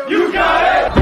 You got it!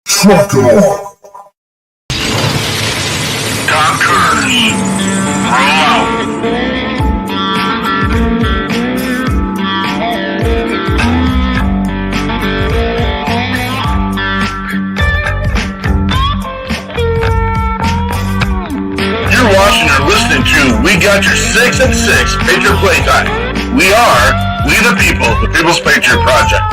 Truck it on. Doctors, roll out. You're watching or listening to We Got Your 6 at 6 Patriot Playtime. We the people, the People's Patriot Project.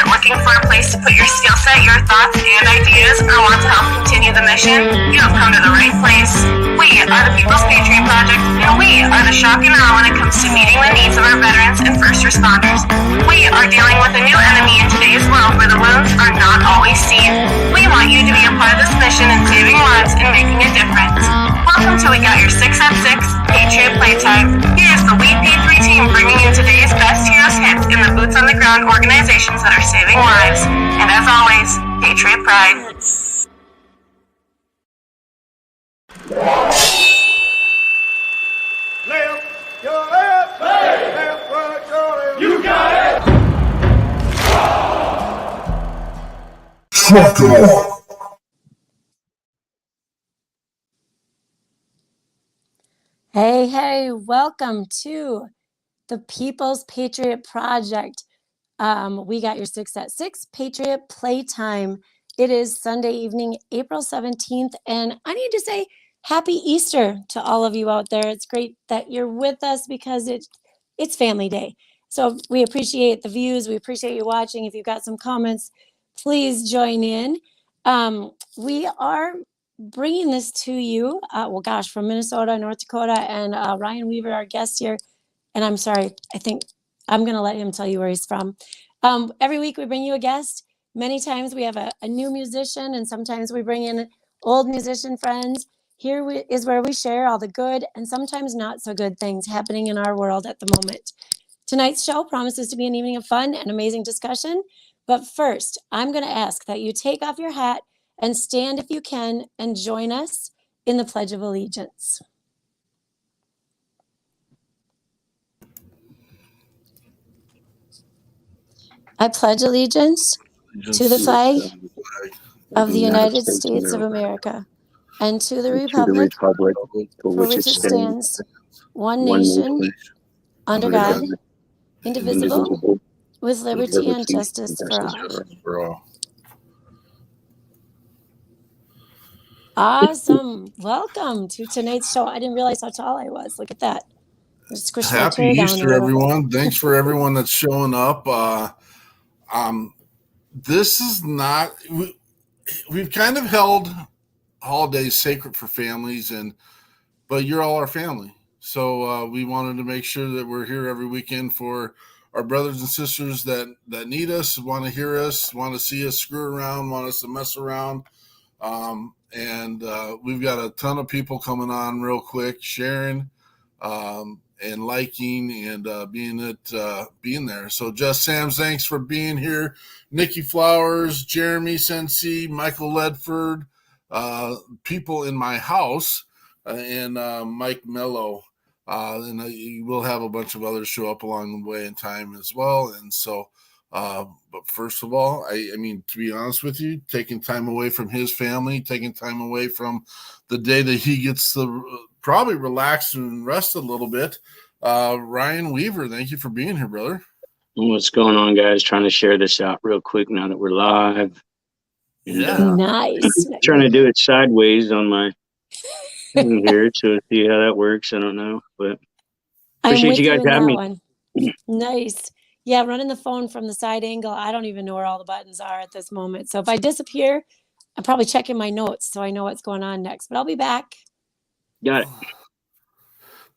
Looking for a place to put your skill set, your thoughts, and ideas, or want to help continue the mission? You have come to the right place. We are the People's Patriot Project, and we are the shock and awe when it comes to meeting the needs of our veterans and first responders. We are dealing with a new enemy in today's world where the wounds are not always seen. We want you to be a part of this mission in saving lives and making a difference. Welcome to We Got Your 6 at 6 Patriot Playtime. Here's the WeP3 Team bringing you today's best heroes hits in the boots on the ground organizations that are saving lives. And as always, Patriot Pride. You got it! Truck it on. Hey, welcome to the People's Patriot Project. We got your 6 at 6 Patriot Playtime. It is Sunday evening, April 17th, and I need to say happy Easter to all of you out there. It's great that you're with us because it's family day. So we appreciate the views. We appreciate you watching. If you've got some comments, please join in. We are bringing this to you, from Minnesota, North Dakota, and Ryan Weaver, our guest here. And I'm sorry, I think I'm going to let him tell you where he's from. Every week we bring you a guest. Many times we have a new musician, and sometimes we bring in old musician friends. Here is where we share all the good and sometimes not so good things happening in our world at the moment. Tonight's show promises to be an evening of fun and amazing discussion. But first, I'm going to ask that you take off your hat and stand if you can and join us in the Pledge of Allegiance. I pledge allegiance to the flag of the United States of America and to the republic for which it stands, one nation, under God, indivisible, with liberty and justice for all. Awesome. Welcome to tonight's show. I didn't realize how tall I was. Look at that. Happy Easter, everyone. Thanks for everyone that's showing up. This is not, we've kind of held holidays sacred for families, but you're all our family. So we wanted to make sure that we're here every weekend for our brothers and sisters that need us, want to hear us, want to see us screw around, want us to mess around. And we've got a ton of people coming on real quick, sharing and liking and being there. So Just Sam's, thanks for being here. Nikki Flowers, Jeremy Sensi, Michael Ledford, people in my house, and Mike Mello. And we'll have a bunch of others show up along the way in time as well. And so, but first of all, I mean, to be honest with you, taking time away from his family, taking time away from the day that he gets to probably relax and rest a little bit. Ryan Weaver, thank you for being here, brother. What's going on, guys? Trying to share this out real quick now that we're live. And, nice. Trying to do it sideways on my thing here to see how that works. I don't know, but appreciate you guys having me. One. Nice. Yeah, running the phone from the side angle. I don't even know where all the buttons are at this moment. So if I disappear, I'm probably checking my notes so I know what's going on next. But I'll be back. Got it.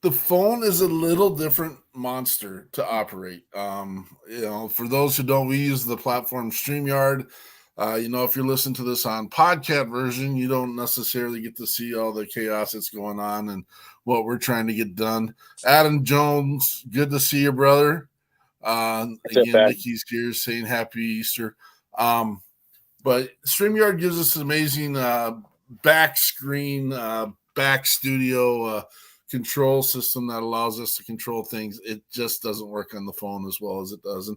The phone is a little different monster to operate. For those who don't, we use the platform StreamYard. If you're listening to this on podcast version, you don't necessarily get to see all the chaos that's going on and what we're trying to get done. Adam Jones, good to see you, brother. Again, Nikki's here saying happy Easter. But StreamYard gives us an amazing back screen, back studio control system that allows us to control things. It just doesn't work on the phone as well as it does.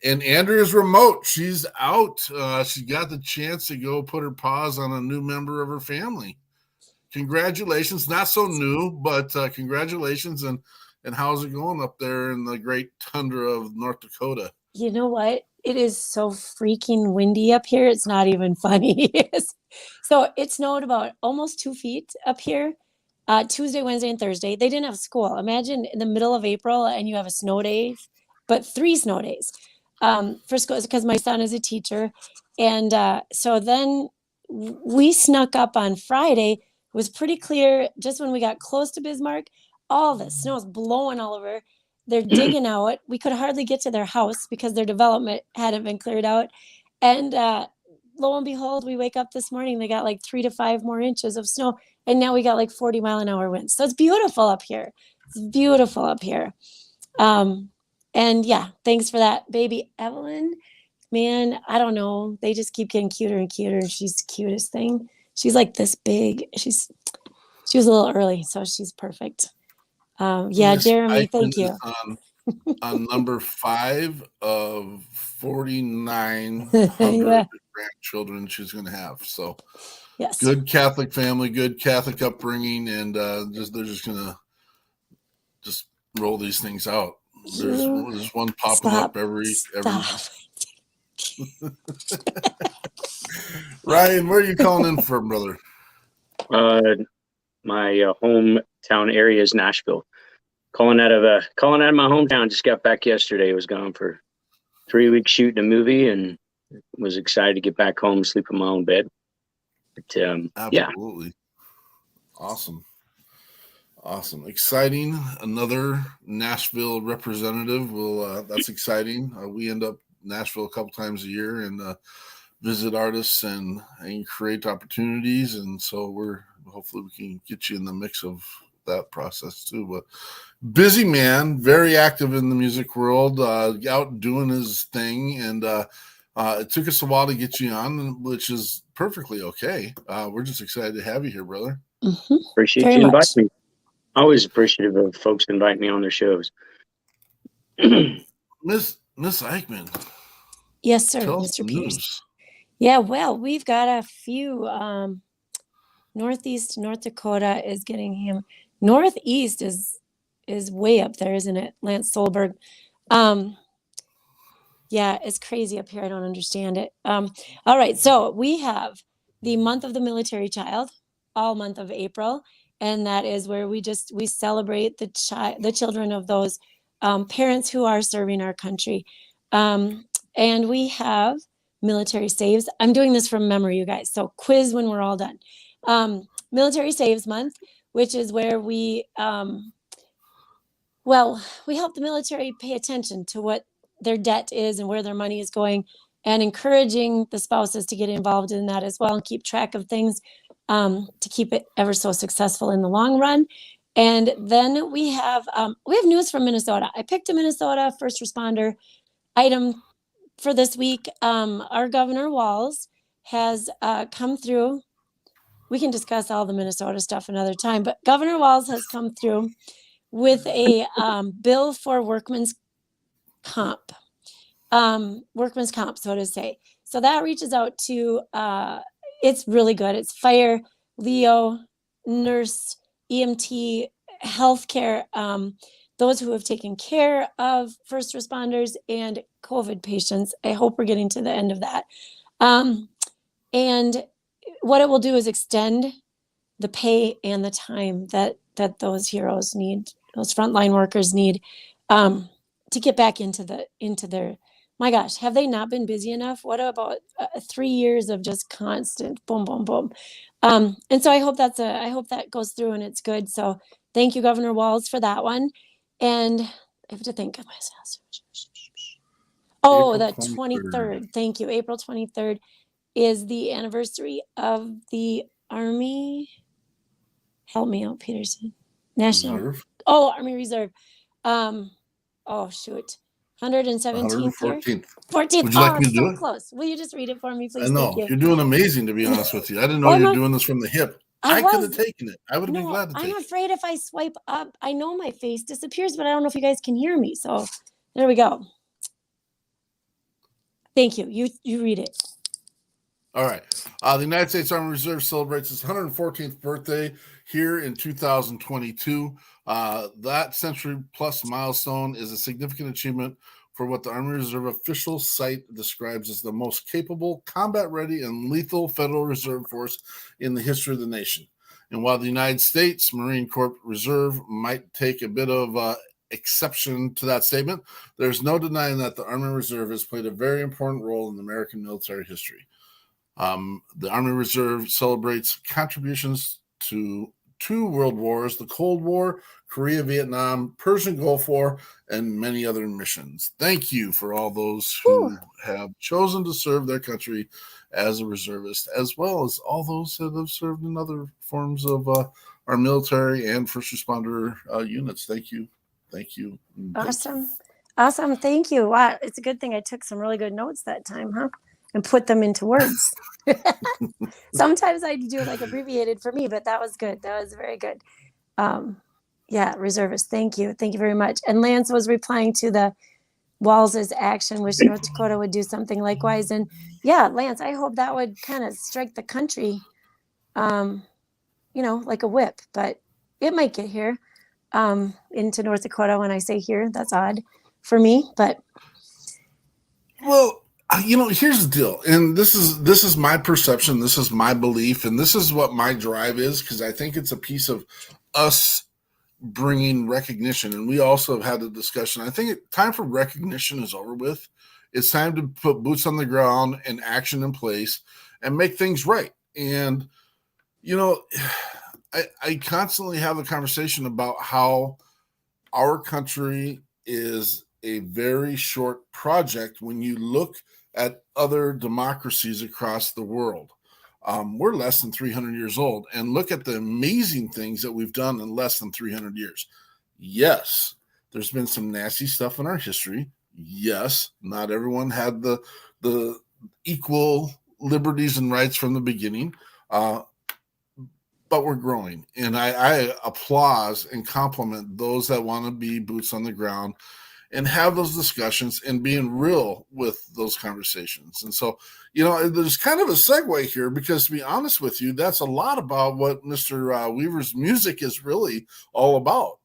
And Andrea's remote. She's out. She got the chance to go put her paws on a new member of her family. Congratulations. Not so new, but congratulations. And how's it going up there in the great tundra of North Dakota? You know what? It is so freaking windy up here. It's not even funny. So it snowed about almost 2 feet up here. Tuesday, Wednesday, and Thursday. They didn't have school. Imagine in the middle of April and you have a snow day, but 3 snow days for school, because my son is a teacher. And so then we snuck up on Friday. It was pretty clear just when we got close to Bismarck. All the snow is blowing all over. They're digging out. We could hardly get to their house because their development hadn't been cleared out. And lo and behold, we wake up this morning, they got like 3 to 5 more inches of snow. And now we got like 40-mile-an-hour winds. So it's beautiful up here. It's beautiful up here. And yeah, thanks for that, baby Evelyn. Man, I don't know. They just keep getting cuter and cuter. She's the cutest thing. She's like this big. She was a little early, so she's perfect. Jeremy, thank you. On number 5 of 4,900 grandchildren she's going to have. So yes, good Catholic family, good Catholic upbringing, and they're just going to just roll these things out. There's one popping up every. Ryan, where are you calling in from, brother? My hometown area is Nashville. Calling out of my hometown. Just got back yesterday. Was gone for 3 weeks shooting a movie, and was excited to get back home, sleep in my own bed. But, absolutely, awesome, exciting. Another Nashville representative. That's exciting. We end up Nashville a couple times a year and visit artists and create opportunities, and so hopefully we can get you in the mix of that process too. But busy man, very active in the music world, out doing his thing, and it took us a while to get you on, which is perfectly okay. We're just excited to have you here, brother. Mm-hmm. Appreciate very you much. inviting me. Always appreciative of folks inviting me on their shows. Miss Eichmann. Yes, sir, Tell Mr. us Pierce. news. Yeah, well, we've got a few. Northeast North Dakota is getting him. Northeast is way up there, isn't it? Lance Solberg. Yeah, it's crazy up here. I don't understand it. All right, so we have the month of the military child, all month of April, and that is where we celebrate the children of those parents who are serving our country. And we have military saves. I'm doing this from memory, you guys. So quiz when we're all done. Military Saves Month, which is where we Well, we help the military pay attention to what their debt is and where their money is going, and encouraging the spouses to get involved in that as well and keep track of things, to keep it ever so successful in the long run. And then we have news from Minnesota. I picked a Minnesota first responder item for this week. Our Governor Walz has come through. We can discuss all the Minnesota stuff another time, but Governor Walz has come through with a bill for workman's comp, so to say. So that reaches out to, it's really good. It's fire, Leo, nurse, EMT, healthcare, those who have taken care of first responders and COVID patients. I hope we're getting to the end of that. And what it will do is extend the pay and the time that those heroes need, those frontline workers need, to get back into their, my gosh, have they not been busy enough? What about 3 years of just constant boom, boom, boom? And so I hope that goes through and it's good. So thank you, Governor Walz, for that one. And I have to think of myself. Oh, April the 23rd. Thank you. April 23rd is the anniversary of the Army. Help me out, Peterson. National. Reserve. Oh, Army Reserve. Oh, shoot. 117th year? 114th. 14th. Would you like me to do so it? close. Will you just read it for me, please? I know. Thank you. You're doing amazing, to be honest with you. I didn't know you were doing this from the hip. I could have taken it. I would have been glad to take it. I'm afraid if I swipe up, I know my face disappears, but I don't know if you guys can hear me. So there we go. Thank you. You read it. All right. The United States Army Reserve celebrates its 114th birthday here in 2022. That century-plus milestone is a significant achievement for what the Army Reserve official site describes as the most capable, combat-ready, and lethal Federal Reserve Force in the history of the nation. And while the United States Marine Corps Reserve might take a bit of exception to that statement, there's no denying that the Army Reserve has played a very important role in American military history. The Army Reserve celebrates contributions to 2 world wars, the Cold War, Korea, Vietnam, Persian Gulf War, and many other missions. Thank you for all those who have chosen to serve their country as a reservist, as well as all those that have served in other forms of our military and first responder units. Thank you. Thank you. Awesome. Awesome. Thank you. Wow. It's a good thing I took some really good notes that time, huh? And put them into words. Sometimes I do like abbreviated for me, but that was good. That was very good. Yeah, reservists. Thank you. Thank you very much. And Lance was replying to the Walz's action, wish North Dakota would do something likewise. And yeah, Lance, I hope that would kind of strike the country, like a whip, but it might get here into North Dakota. When I say here, that's odd for me, but. Well, here's the deal, and this is my perception, this is my belief, and this is what my drive is, because I think it's a piece of us bringing recognition. And we also have had a discussion. I think time for recognition is over with. It's time to put boots on the ground and action in place and make things right. And I constantly have a conversation about how our country is a very short project when you look at other democracies across the world. We're less than 300 years old, and look at the amazing things that we've done in less than 300 years. Yes, there's been some nasty stuff in our history. Yes, not everyone had the equal liberties and rights from the beginning, but we're growing. And I applaud and compliment those that want to be boots on the ground and have those discussions and being real with those conversations. And so, there's kind of a segue here, because to be honest with you, that's a lot about what Mr. Weaver's music is really all about.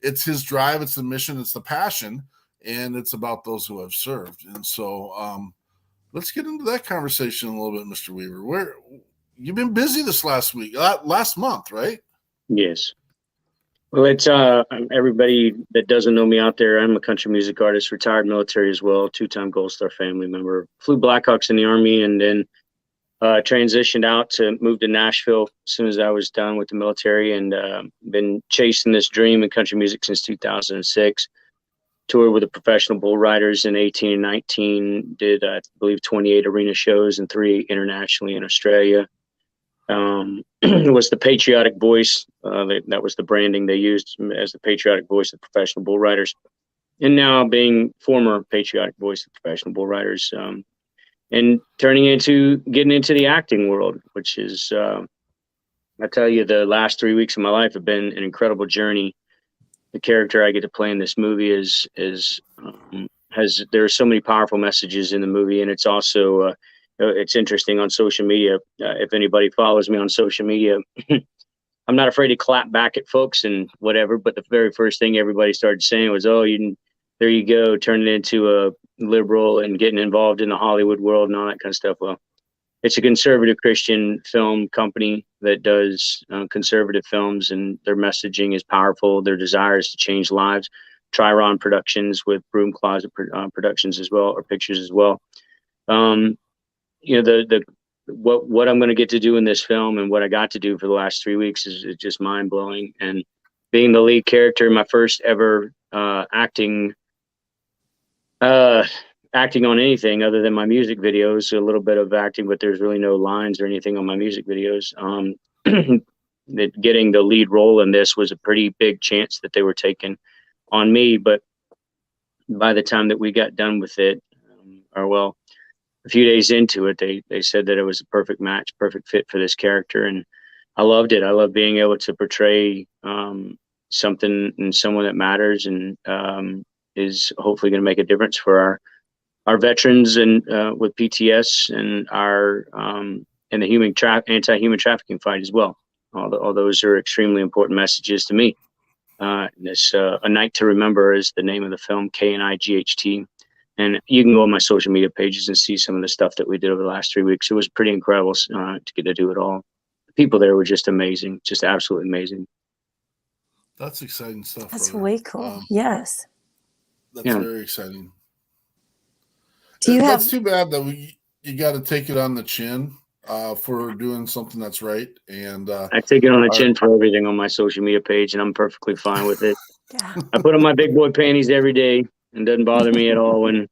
It's his drive, it's the mission, it's the passion, and it's about those who have served. And so let's get into that conversation a little bit, Mr. Weaver. You've been busy this last month, right? Yes. Well, it's everybody that doesn't know me out there. I'm a country music artist, retired military as well, 2-time Gold Star family member. Flew Blackhawks in the Army, and then transitioned out to move to Nashville as soon as I was done with the military, and been chasing this dream in country music since 2006. Toured with the professional bull riders in 18 and 19, did I believe 28 arena shows and 3 internationally in Australia. Was the patriotic voice, that was the branding they used as the patriotic voice of professional bull riders, and now being former patriotic voice of professional bull riders, and getting into the acting world, which is, I tell you, the last 3 weeks of my life have been an incredible journey. The character I get to play in this movie there are so many powerful messages in the movie, and it's also it's interesting on social media. If anybody follows me on social media, I'm not afraid to clap back at folks and whatever. But the very first thing everybody started saying was, "Oh, there you go, turning into a liberal and getting involved in the Hollywood world and all that kind of stuff." Well, it's a conservative Christian film company that does conservative films, and their messaging is powerful. Their desire is to change lives. Triron Productions with Broom Closet Productions as well, or pictures as well. What I'm going to get to do in this film and what I got to do for the last 3 weeks is just mind blowing. And being the lead character, my first ever acting on anything other than my music videos, a little bit of acting, but there's really no lines or anything on my music videos. That getting the lead role in this was a pretty big chance that they were taking on me. But by the time that we got done with it, a few days into it, they said that it was a perfect match, perfect fit for this character. And I loved it. I love being able to portray something and someone that matters, and is hopefully going to make a difference for our veterans and with PTS and our and the anti-human trafficking fight as well. All those are extremely important messages to me. This A Night to Remember is the name of the film, KNIGHT. And you can go on my social media pages and see some of the stuff that we did over the last 3 weeks. It was pretty incredible to get to do it all. The people there were just amazing, just absolutely amazing. That's exciting stuff. That's brother. way cool. Yes. That's very exciting. That's too bad that you got to take it on the chin for doing something that's right. And I take it on the chin for everything on my social media page, and I'm perfectly fine with it. Yeah. I put on my big boy panties every day, and doesn't bother me at all when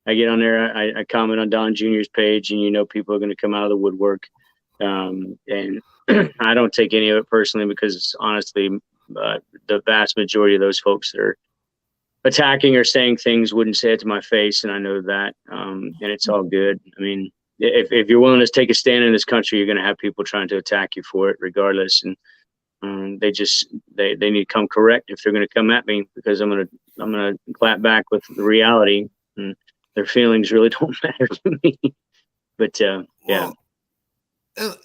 I get on there. I comment on Don Jr.'s page, and people are going to come out of the woodwork. And I don't take any of it personally, because honestly, the vast majority of those folks that are attacking or saying things wouldn't say it to my face, and I know that. And it's all good. I mean, if you're willing to take a stand in this country, you're going to have people trying to attack you for it regardless. And they need to come correct if they're going to come at me, because I'm going to clap back with the reality, and their feelings really don't matter to me. But yeah. Well,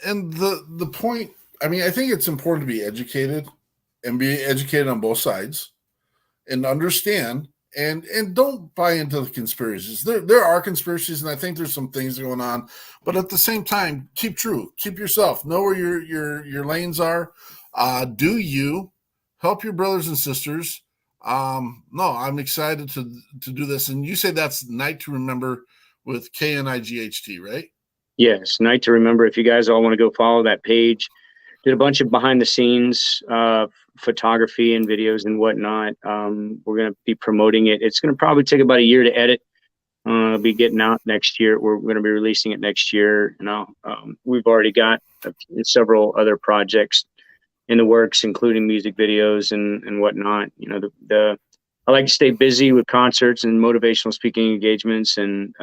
and the point, I mean, I think it's important to be educated, and be educated on both sides, and understand, and don't buy into the conspiracies. There are conspiracies, and I think there's some things going on, but at the same time, keep true, keep yourself, know where your lanes are. Do you help your brothers and sisters? No, I'm excited to do this. And you say that's Night to Remember with KNIGHT, right? Yes, Night to Remember. If you guys all want to go follow that page, did a bunch of behind the scenes photography and videos and whatnot. We're going to be promoting it. It's going to probably take about a year to edit. It'll be getting out next year. We're going to be releasing it next year. We've already got several other projects in the works, including music videos and whatnot. I like to stay busy with concerts and motivational speaking engagements and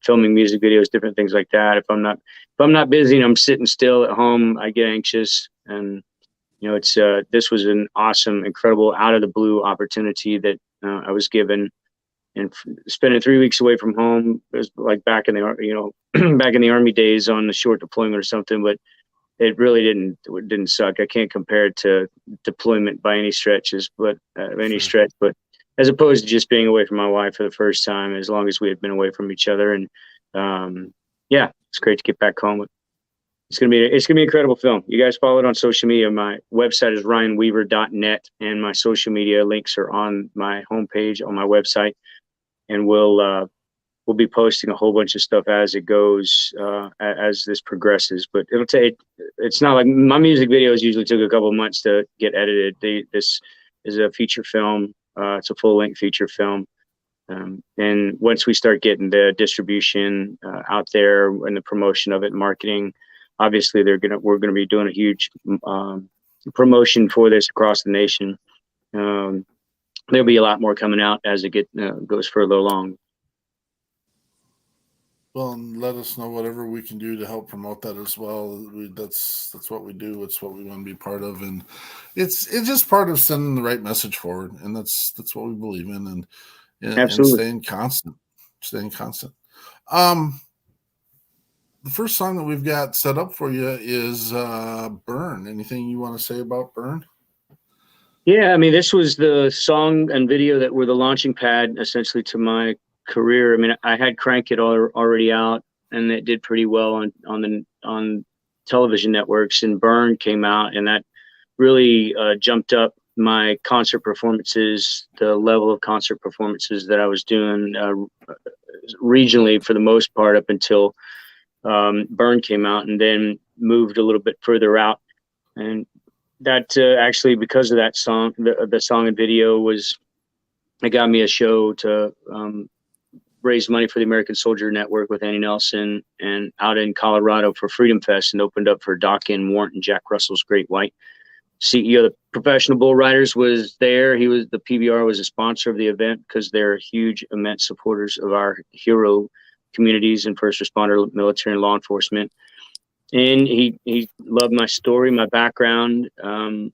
filming music videos, different things like that. If I'm not busy and I'm sitting still at home, I get anxious. And this was an awesome, incredible, out of the blue opportunity that I was given. And spending 3 weeks away from home, it was like back in the back in the Army days on a short deployment or something. But it really didn't suck. I can't compare it to deployment by any stretch, but as opposed to just being away from my wife for the first time, as long as we had been away from each other. And it's great to get back home. It's gonna be an incredible film. You guys follow it on social media. My website is ryanweaver.net, and my social media links are on my homepage on my website. And we'll we'll be posting a whole bunch of stuff as it goes, as this progresses. But it's not like my music videos usually took a couple of months to get edited. This is a feature film. It's a full-length feature film. And once we start getting the distribution out there and the promotion of it and marketing, obviously we're gonna be doing a huge promotion for this across the nation. There'll be a lot more coming out as it goes further along. Well, and let us know whatever we can do to help promote that as well. That's what we do. It's what we want to be part of, and it's just part of sending the right message forward, and that's what we believe in, and Absolutely. staying constant. The first song that we've got set up for you is Burn. Anything you want to say about Burn? Yeah, I mean, this was the song and video that were the launching pad essentially to my career. I mean, I had Crank It already out, and it did pretty well on television networks, and Burn came out, and that really jumped up my concert performances, the level of concert performances that I was doing regionally for the most part up until Burn came out, and then moved a little bit further out. And that actually, because of that song, the song and video it got me a show to raise money for the American Soldier Network with Annie Nelson, and out in Colorado for Freedom Fest, and opened up for Doc N. Warren and Jack Russell's Great White. CEO of the Professional Bull Riders was there. The PBR was a sponsor of the event because they're huge, immense supporters of our hero communities and first responder, military, and law enforcement. And he loved my story, my background, and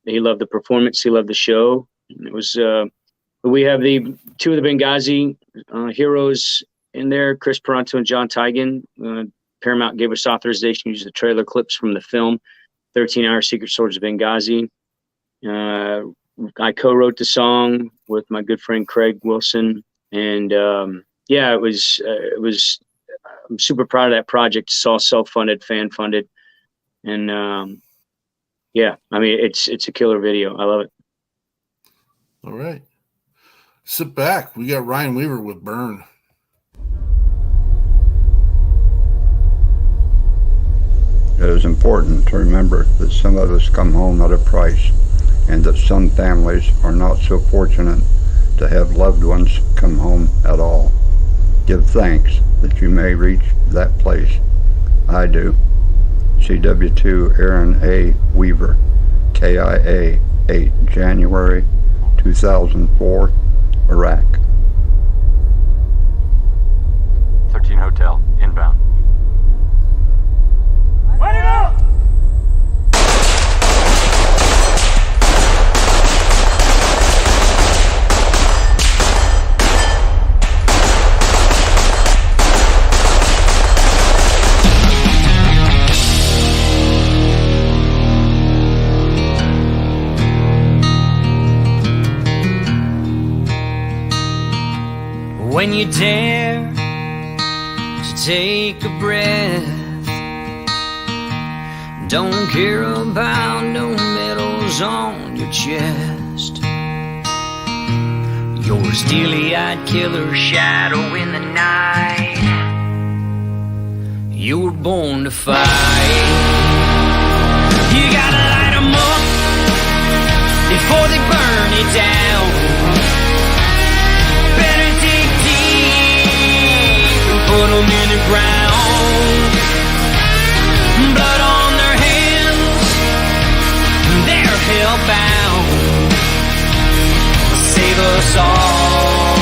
he loved the performance. He loved the show. And it was we have two of the Benghazi heroes in there, Chris Peranto and John Tigan. Paramount gave us authorization to use the trailer clips from the film 13-Hour Secret Soldiers of Benghazi. I co-wrote the song with my good friend Craig Wilson, and it was I'm super proud of that project. It's all self-funded, fan-funded, and I mean, it's a killer video. I love it. All right, sit back. We got Ryan Weaver with Burn. It is important to remember that some of us come home at a price, and that some families are not so fortunate to have loved ones come home at all. Give thanks that you may reach that place. I do. CW2 Aaron A. Weaver, KIA 8 January 2004, Iraq. 13 Hotel, inbound. Ready up! When you dare to take a breath, don't care about no medals on your chest. You're a steely-eyed killer shadow in the night. You were born to fight. You gotta light 'em up before they burn it down. Better dig deep and put 'em in the ground. Blood on their hands, they're hellbound. Save us all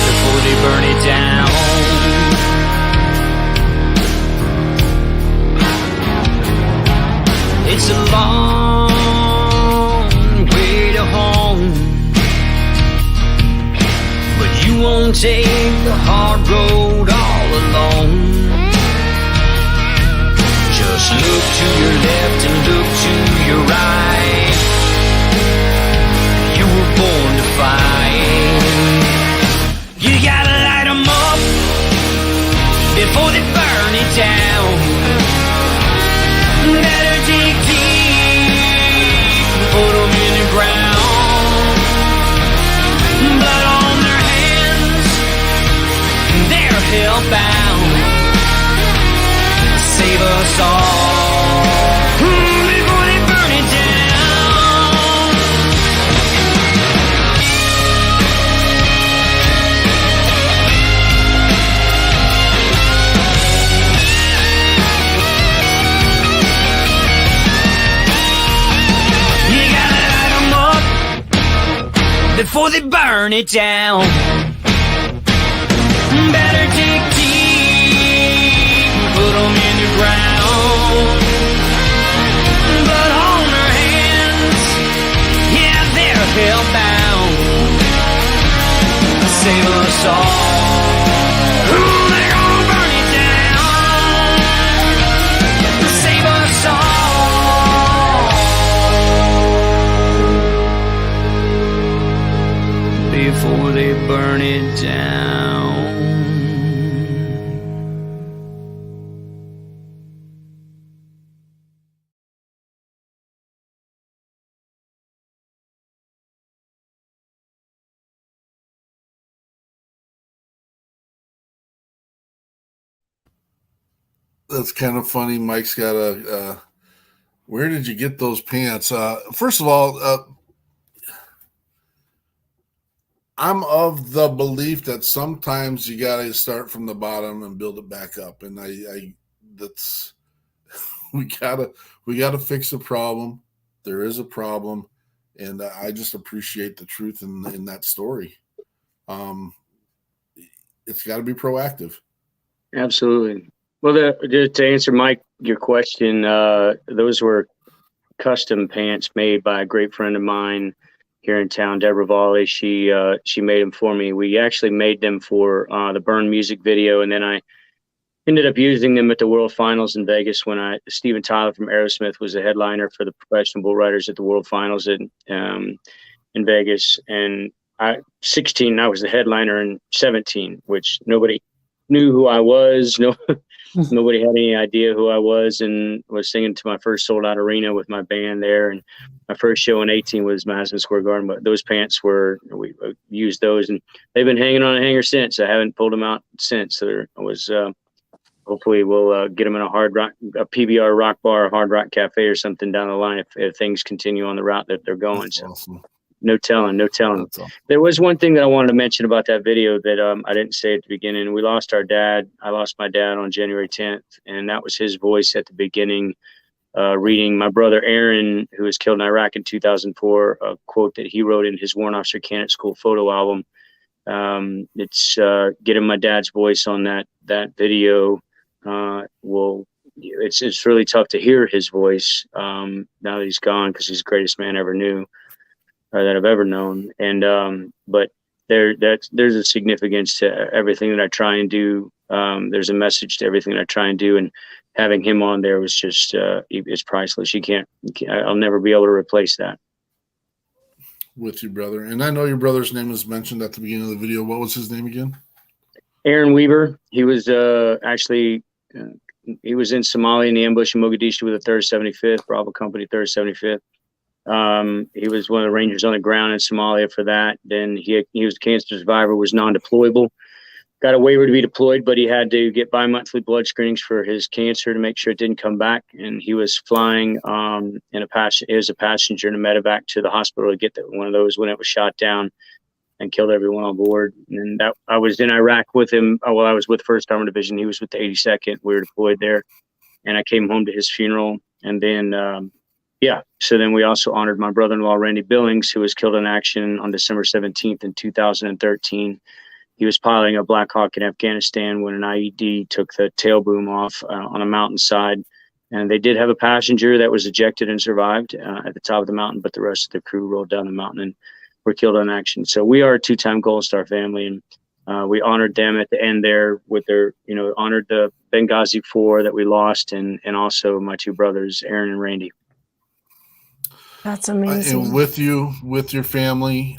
before they burn it down. It's a long way to home, but you won't take the hard road all alone. Just look to your left and look to your right. You were born to fight. You gotta light 'em up before they burn it down. Better dig deep and put 'em in the ground. Blood on their hands, before they burn it down. Better dig deep, put them in the ground. Blood on their hands, yeah, they're hellbound. Save us all. Ooh, they're gonna burn it down. Save us all before they burn it down. That's kind of funny. Mike's got a, where did you get those pants? First of all, I'm of the belief that sometimes you got to start from the bottom and build it back up. And that's, we gotta fix the problem. There is a problem. And I just appreciate the truth in that story. It's got to be proactive. Absolutely. Well, to answer Mike, your question, those were custom pants made by a great friend of mine here in town, Deborah Volley. She made them for me. We actually made them for the Burn music video, and then I ended up using them at the World Finals in Vegas when Steven Tyler from Aerosmith was a headliner for the professional bull riders at the World Finals in Vegas. And 16, I was the headliner in 17, which nobody knew who I was. Nobody had any idea who I was, and was singing to my first sold out arena with my band there. And my first show in 18 was Madison Square Garden. But those pants we used those, and they've been hanging on a hanger since. I haven't pulled them out since. So there was, hopefully we'll get them in a PBR rock bar, a hard rock cafe or something down the line if things continue on the route that they're going. That's so awesome. No telling. That's awesome. There was one thing that I wanted to mention about that video that I didn't say at the beginning. We lost our dad. I lost my dad on January 10th, and that was his voice at the beginning, reading my brother Aaron, who was killed in Iraq in 2004, a quote that he wrote in his Warrant Officer Candidate School photo album. It's getting my dad's voice on that video. It's really tough to hear his voice now that he's gone, because he's the greatest man I ever knew. Or that I've ever known. And but there's a significance to everything that I try and do. There's a message to everything that I try and do, and having him on there was just it's priceless. I'll never be able to replace that. With your brother. And I know your brother's name was mentioned at the beginning of the video. What was his name again? Aaron Weaver. He was actually he was in Somalia in the ambush in Mogadishu with the 3rd 75th Bravo Company, 3rd 75th. He was one of the Rangers on the ground in Somalia for that. Then he was a cancer survivor, was non-deployable, got a waiver to be deployed, but he had to get bi-monthly blood screenings for his cancer to make sure it didn't come back. And he was flying as a passenger in a medevac to the hospital to get one of those when it was shot down and killed everyone on board. And I was in Iraq with him. I was with 1st Armored Division. He was with the 82nd. We were deployed there, and I came home to his funeral. And then so then we also honored my brother-in-law, Randy Billings, who was killed in action on December 17th in 2013. He was piloting a Black Hawk in Afghanistan when an IED took the tail boom off on a mountainside. And they did have a passenger that was ejected and survived at the top of the mountain, but the rest of the crew rolled down the mountain and were killed in action. So we are a 2-time Gold Star family, and we honored them at the end there with their, honored the Benghazi 4 that we lost, and also my 2 brothers, Aaron and Randy. That's amazing. And with your family,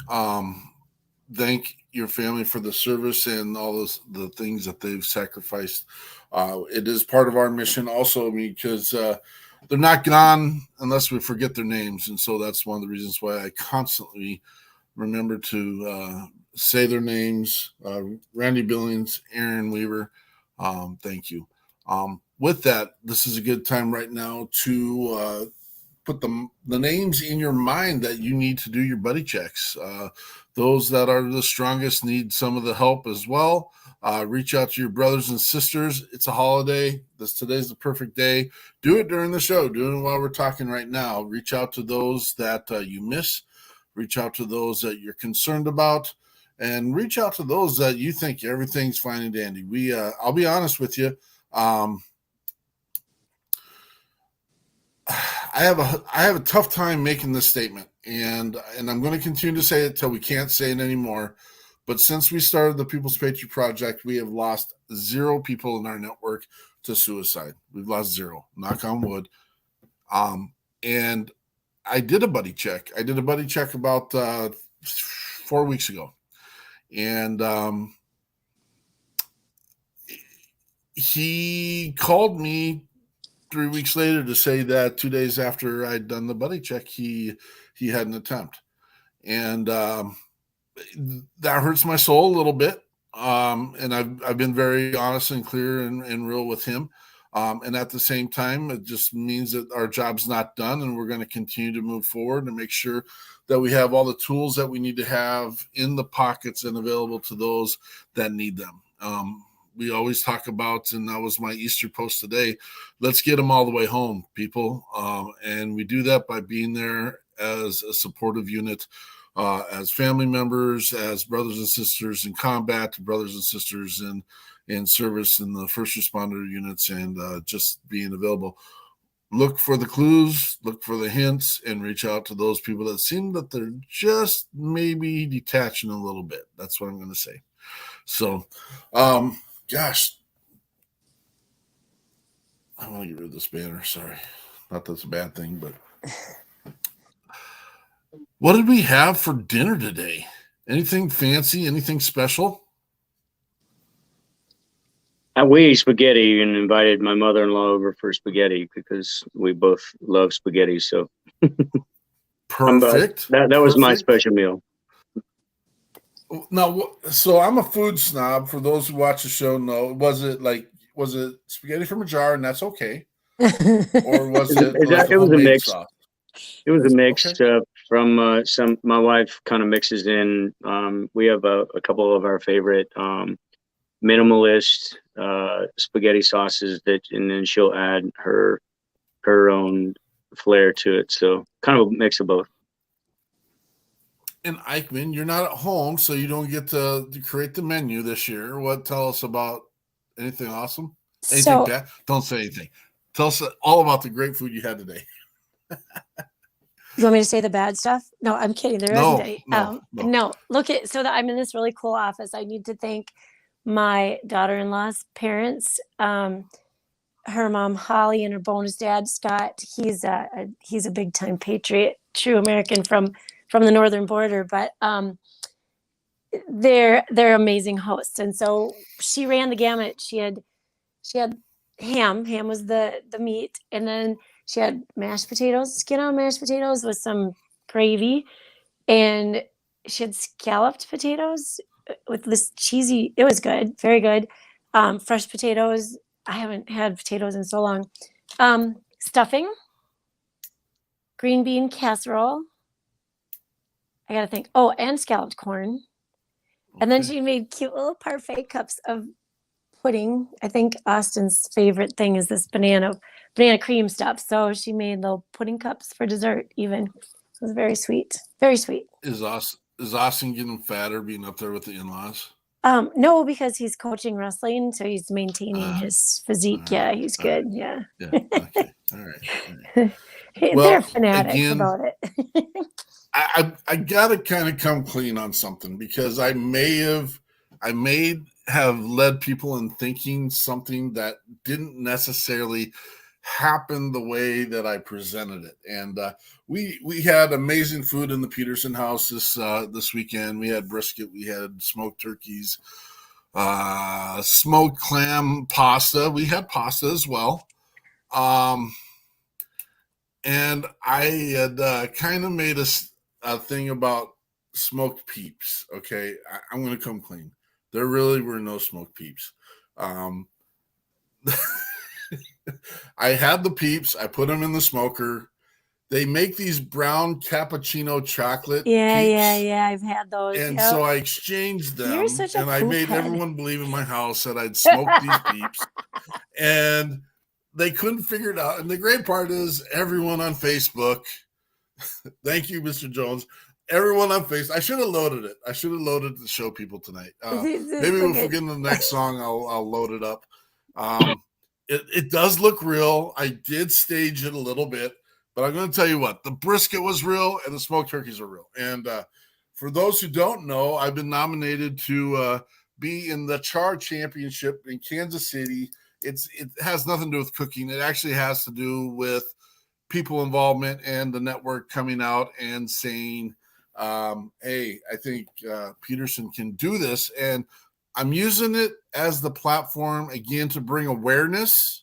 thank your family for the service and all the things that they've sacrificed. It is part of our mission also, because they're not gone unless we forget their names. And so that's one of the reasons why I constantly remember to say their names. Randy Billings, Aaron Weaver, thank you. With that, this is a good time right now to put the names in your mind that you need to do your buddy checks. Those that are the strongest need some of the help as well. Reach out to your brothers and sisters. It's a holiday. Today's the perfect day. Do it during the show. Do it while we're talking right now. Reach out to those that you miss. reach out to those that you're concerned about, and reach out to those that you think everything's fine and dandy. I'll be honest with you. I have a tough time making this statement, and I'm going to continue to say it till we can't say it anymore. But since we started the People's Patriot Project, we have lost 0 people in our network to suicide. We've lost 0. Knock on wood. And I did a buddy check. I did a buddy check about 4 weeks ago, and he called me 3 weeks later to say that 2 days after I'd done the buddy check, he had an attempt. And that hurts my soul a little bit. And I've been very honest and clear and real with him. And at the same time, it just means that our job's not done, and we're going to continue to move forward and make sure that we have all the tools that we need to have in the pockets and available to those that need them. We always talk about, and that was my Easter post today, let's get them all the way home, people. And we do that by being there as a supportive unit, as family members, as brothers and sisters in combat, brothers and sisters in service in the first responder units, and just being available. Look for the clues, look for the hints, and reach out to those people that seem that they're just maybe detaching a little bit. That's what I'm going to say. So, gosh, I want to get rid of this banner. Sorry. Not that's a bad thing, but what did we have for dinner today? Anything fancy? Anything special? We ate spaghetti and invited my mother-in-law over for spaghetti because we both love spaghetti. So perfect. That was my special meal. Now, so I'm a food snob. For those who watch the show, know, was it spaghetti from a jar, and that's okay, or was it? It was a mix. Sauce? It was a mix from my wife kind of mixes in. We have a couple of our favorite minimalist spaghetti sauces and then she'll add her own flair to it. So kind of a mix of both. And Eichmann, you're not at home, so you don't get to create the menu this year. Tell us about anything awesome? Anything bad? Don't say anything. Tell us all about the great food you had today. You want me to say the bad stuff? No, I'm kidding. There isn't any. No. Look I'm in this really cool office. I need to thank my daughter-in-law's parents. Her mom Holly and her bonus dad Scott. He's a big-time patriot, true American from the northern border, but they're amazing hosts. And so she ran the gamut. She had ham. Ham was the meat, and then she had mashed potatoes, skin on mashed potatoes with some gravy, and she had scalloped potatoes with this cheesy. It was good, very good. Fresh potatoes. I haven't had potatoes in so long. Stuffing, green bean casserole. I gotta think. Oh, and scalloped corn. Okay. And then she made cute little parfait cups of pudding. I think Austin's favorite thing is this banana cream stuff. So she made little pudding cups for dessert. Even it was very sweet. Very sweet. Is Austin getting fatter being up there with the in-laws? No, because he's coaching wrestling, so he's maintaining his physique. Right, yeah, he's good. Right. Yeah. Okay. All right. They're fanatics about it. I gotta kind of come clean on something, because I may have led people in thinking something that didn't necessarily happen the way that I presented it. And we had amazing food in the Peterson house this weekend. We had brisket, we had smoked turkeys, smoked clam pasta. We had pasta as well. And I had kind of made a thing about smoked peeps. Okay, I'm going to come clean. There really were no smoked peeps. I had the peeps. I put them in the smoker. They make these brown cappuccino chocolate. Yeah. I've had those. And so I exchanged them. You're such a and I made everyone believe in my house that I'd smoked these peeps. And they couldn't figure it out. And the great part is everyone on Facebook, thank you, Mr. Jones, everyone on Facebook. I should have loaded it. I should have loaded to show people tonight. Maybe if we get in the next song, I'll load it up. It does look real. I did stage it a little bit, but I'm going to tell you what, the brisket was real and the smoked turkeys are real. And for those who don't know, I've been nominated to be in the Char Championship in Kansas City. It has nothing to do with cooking. It actually has to do with people involvement and the network coming out and saying, hey, I think Peterson can do this. And I'm using it as the platform, again, to bring awareness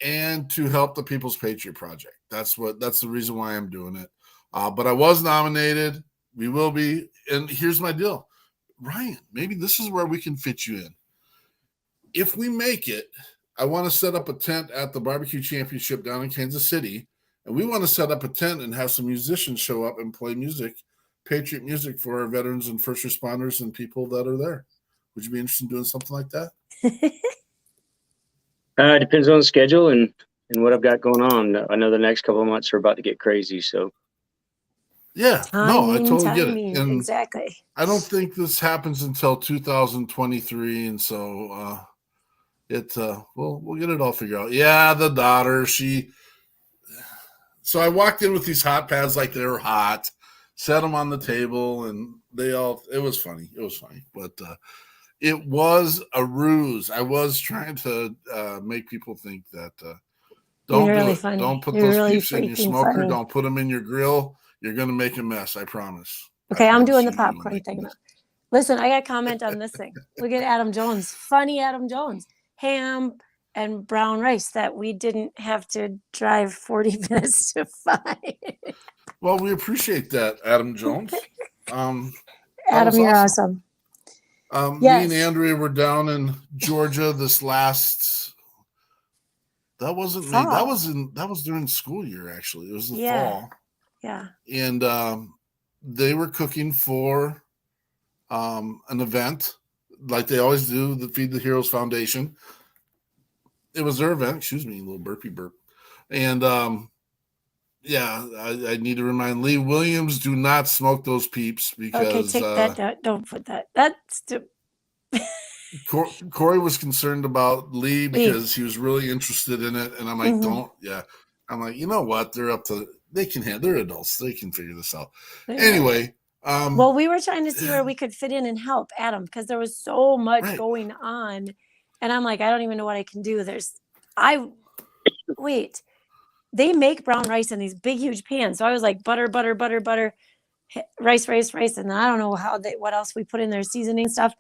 and to help the People's Patriot Project. That's the reason why I'm doing it. But I was nominated. We will be. And here's my deal. Ryan, maybe this is where we can fit you in. If we make it, I want to set up a tent at the Barbecue Championship down in Kansas City. And we want to set up a tent and have some musicians show up and play music, Patriot music, for our veterans and first responders and people that are there. Would you be interested in doing something like that? It depends on the schedule and what I've got going on. I know the next couple of months are about to get crazy. So, yeah, I totally get it. And exactly. I don't think this happens until 2023, and so we'll get it all figured out. Yeah, the daughter, so I walked in with these hot pads like they were hot, set them on the table, and it was funny. It was funny, but it was a ruse. I was trying to make people think that don't do it. Funny. Don't put those peeps in your smoker. Funny. Don't put them in your grill. You're going to make a mess. I promise. Okay, I'm doing the popcorn thing. Listen, I got to comment on this thing. Look at Adam Jones. Funny Adam Jones. Ham and brown rice that we didn't have to drive 40 minutes to find. Well, we appreciate that, Adam Jones. Adam, you're awesome. Yes. Me and Andrea were down in Georgia this last. That wasn't fall. That was during school year. Actually, it was the fall. Yeah. And they were cooking for an event like they always do, the Feed the Heroes Foundation. It was their event. Excuse me, a little burpy burp. And I need to remind Lee Williams, do not smoke those peeps because. Okay, take that down. Don't put that. That's Corey was concerned about Lee because he was really interested in it, and I'm like, don't. Yeah, I'm like, you know what? They're adults. They can figure this out. Anyway. Well, we were trying to see where we could fit in and help Adam because there was so much going on. And I'm like, I don't even know what I can do. They make brown rice in these big, huge pans. So I was like, butter, rice. And I don't know what else we put in their seasoning stuff.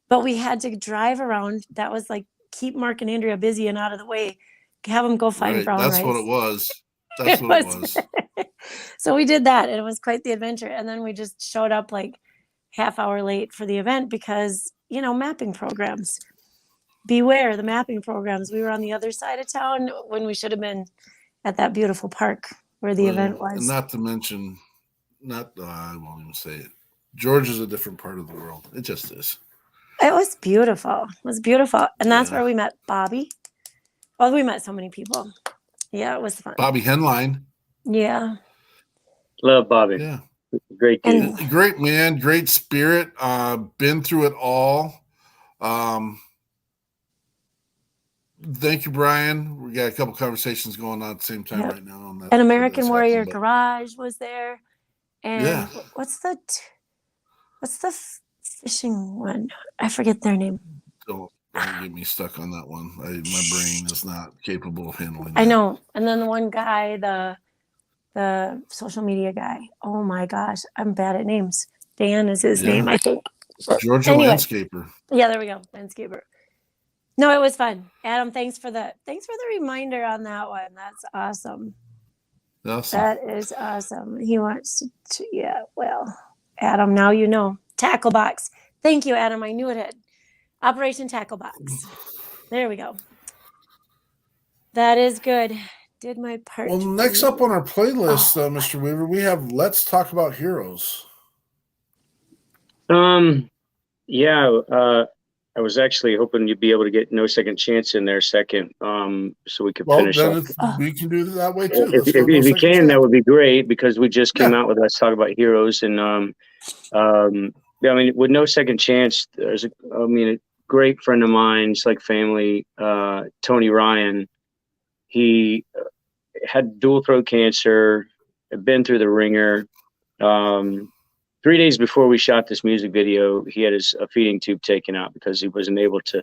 But we had to drive around. That was like, keep Mark and Andrea busy and out of the way. Have them go find brown rice. That's what it was. That's what it was. So we did that. And it was quite the adventure. And then we just showed up like half hour late for the event because, mapping programs. Beware the mapping programs. We were on the other side of town when we should have been at that beautiful park where the event was. And not to mention, I won't even say it. Georgia's a different part of the world. It just is. It was beautiful. And that's where we met Bobby. Well, we met so many people. Yeah, it was fun. Bobby Henline. Yeah. Love Bobby. Yeah. Great dude. Great man. Great spirit. Been through it all. Thank you, Brian. We got a couple conversations going on at the same time right now. On that, and American Warrior Garage was there. And what's the fishing one? I forget their name. Don't get me stuck on that one. My brain is not capable of handling that. I know. And then the one guy, the social media guy. Oh my gosh, I'm bad at names. Dan is his name, I think. Georgia Landscaper. Yeah, there we go. Landscaper. No, it was fun. Adam, thanks for the reminder on that one. That's awesome. That is awesome. He wants to Adam, now you know. Tackle box. Thank you, Adam. I knew it had. Operation Tackle Box. There we go. That is good. Did my part. Well, next up on our playlist, Mr. Weaver, we have Let's Talk About Heroes. I was actually hoping you'd be able to get No Second Chance in there second, so we could Well, finish then up. we can do it that way too. If you can, that would be great, because we just came out with Let's Talk About Heroes, and yeah, I mean, with No Second Chance, there's a great friend of mine, it's like family, Tony Ryan. He had dual throat cancer, had been through the ringer. 3 days before we shot this music video, he had his feeding tube taken out because he wasn't able to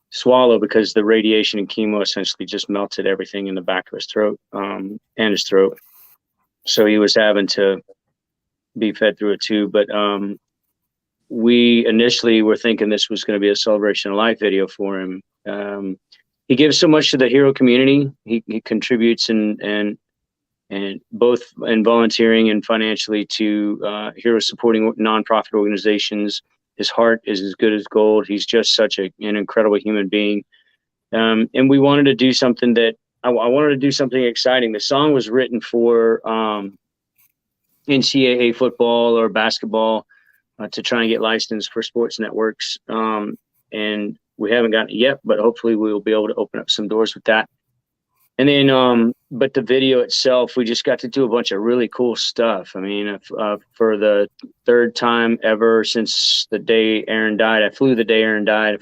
swallow, because the radiation and chemo essentially just melted everything in the back of his throat, and his throat. So he was having to be fed through a tube. But we initially were thinking this was going to be a celebration of life video for him. He gives so much to the hero community. He contributes and both in volunteering and financially to hero supporting nonprofit organizations. His heart is as good as gold. He's just such an incredible human being. And we wanted to do something that I wanted to do something exciting. The song was written for NCAA football or basketball to try and get licensed for sports networks. And we haven't gotten it yet, but hopefully we'll be able to open up some doors with that. And then, but the video itself, we just got to do a bunch of really cool stuff. I mean, for the third time ever since the day Aaron died, I flew the day Aaron died.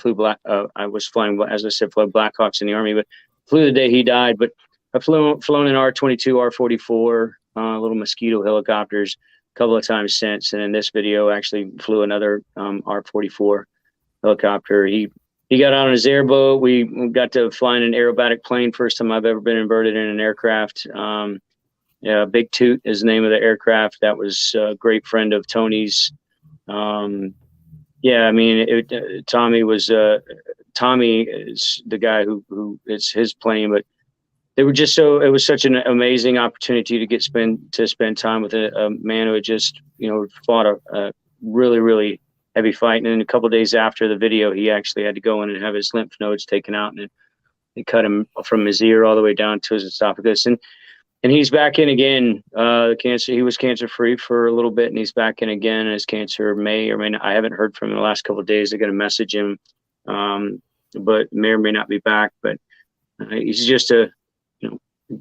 I was flying, as I said, flew Blackhawks in the Army, but flew the day he died. But I've flown in R-22, R-44, little Mosquito helicopters a couple of times since. And in this video, actually flew another R-44 helicopter. He got out on his airboat. We got to fly in an aerobatic plane. First time I've ever been inverted in an aircraft. Big Toot is the name of the aircraft. That was a great friend of Tony's. Tommy is the guy who it's his plane, but they were just it was such an amazing opportunity to spend time with a man who had just, fought a really, really heavy fight. And then a couple of days after the video, he actually had to go in and have his lymph nodes taken out, and they cut him from his ear all the way down to his esophagus. And he's back in again. He was cancer free for a little bit, and he's back in again. And his cancer may or may not. I haven't heard from him in the last couple of days. They're going to message him, but may or may not be back. But he's just a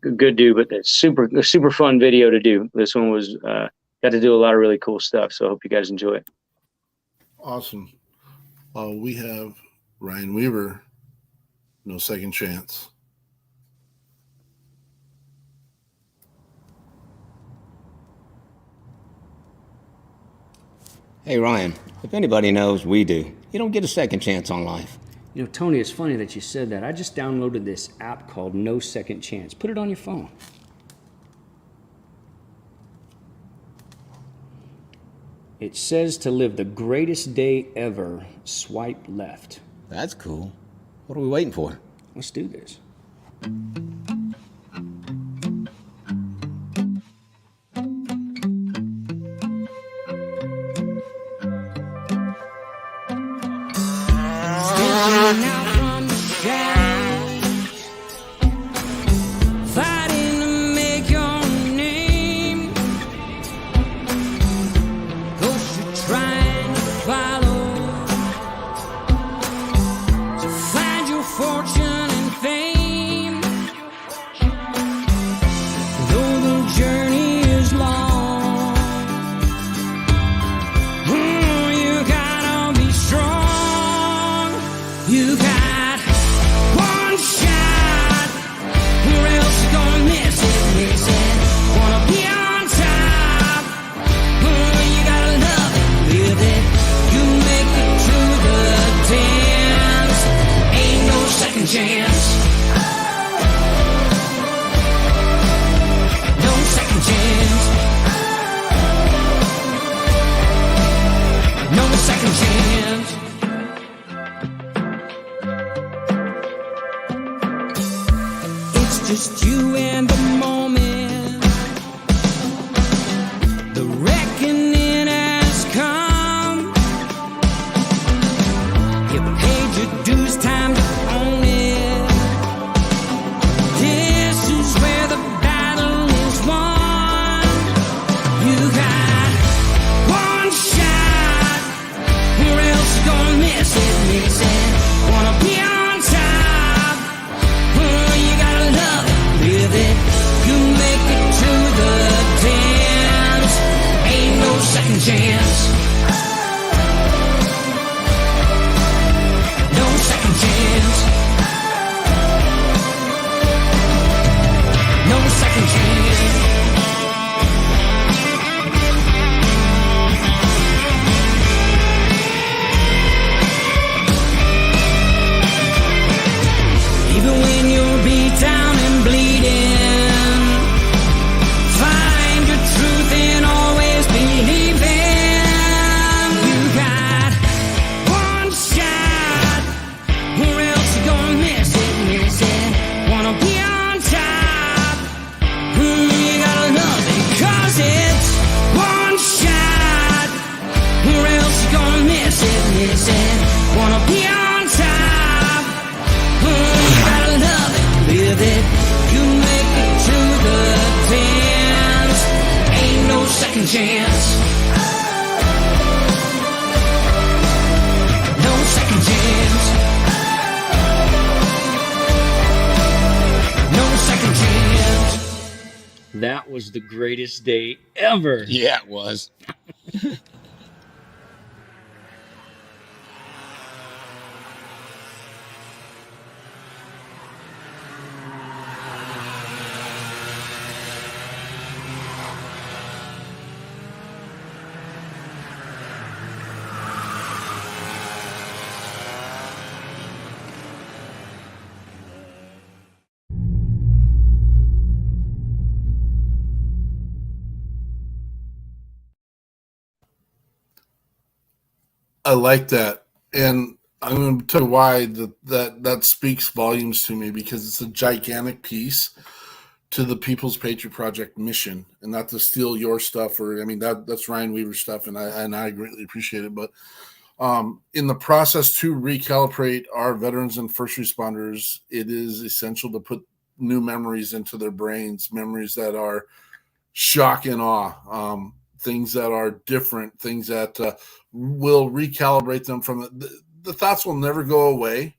good dude. But it's a super fun video to do. This one was got to do a lot of really cool stuff. So I hope you guys enjoy it. Awesome. We have Ryan Weaver, No Second Chance. Hey, Ryan, if anybody knows, we do. You don't get a second chance on life. Tony, it's funny that you said that. I just downloaded this app called No Second Chance. Put it on your phone. It says to live the greatest day ever, swipe left. That's cool. What are we waiting for? Let's do this. Just you and the moment. The reckoning has come. You paid your dues, time to own it. This is where the battle is won. You got one shot, or else you're gonna or else you're gonna miss it. Wanna be on top, gotta love it, live it. You make it to the dance, ain't no second chance. No second chance. No second chance. That was the greatest day ever. Yeah, it was. I like that, and I'm going to tell you why that speaks volumes to me, because it's a gigantic piece to the People's Patriot Project mission, and not to steal your stuff, or I mean that's Ryan Weaver's stuff, and I greatly appreciate it. But in the process to recalibrate our veterans and first responders, it is essential to put new memories into their brains, memories that are shock and awe. Things that are different, things that will recalibrate them from the thoughts will never go away.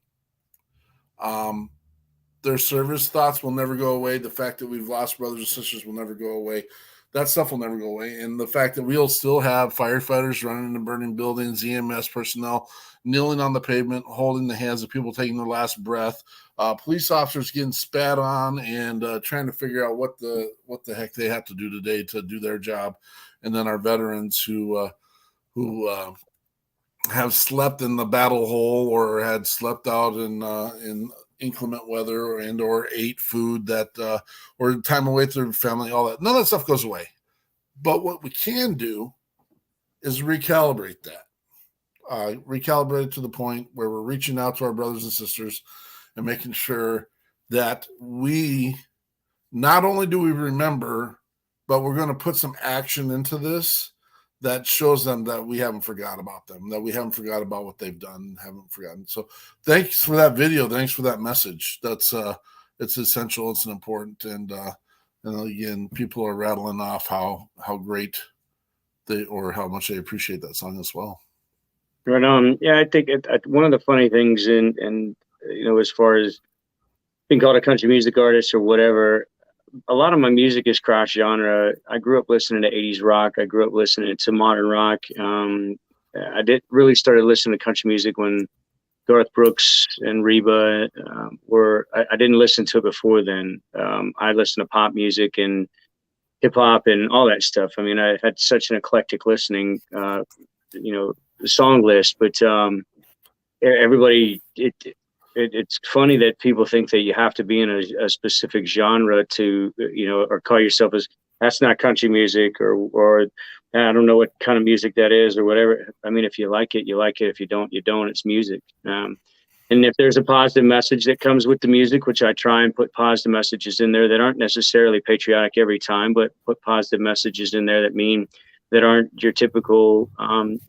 Their service thoughts will never go away. The fact that we've lost brothers and sisters will never go away. That stuff will never go away. And the fact that we'll still have firefighters running into burning buildings, EMS personnel kneeling on the pavement, holding the hands of people taking their last breath, police officers getting spat on and trying to figure out what the heck they have to do today to do their job. And then our veterans who have slept in the battle hole or had slept out in inclement weather or ate food that or time away from their family, all that. None of that stuff goes away. But what we can do is recalibrate that. Recalibrate it to the point where we're reaching out to our brothers and sisters and making sure that we not only do we remember, but we're going to put some action into this that shows them that we haven't forgot about them, that we haven't forgot about what they've done, haven't forgotten. So thanks for that video. Thanks for that message. That's it's essential. It's important. And again, people are rattling off how great or how much they appreciate that song as well. Right on. Yeah, I think one of the funny things and as far as being called a country music artist or whatever, a lot of my music is cross genre. I grew up listening to 80s rock. I grew up listening to modern rock. I did really started listening to country music when Garth Brooks and Reba I didn't listen to it before then. I listened to pop music and hip hop and all that stuff. I mean, I had such an eclectic listening, song list, but everybody, it's funny that people think that you have to be in a specific genre to, or call yourself as, that's not country music or I don't know what kind of music that is or whatever. I mean, if you like it, you like it. If you don't, you don't. It's music. And if there's a positive message that comes with the music, which I try and put positive messages in there that aren't necessarily patriotic every time, but put positive messages in there that aren't your typical, I'm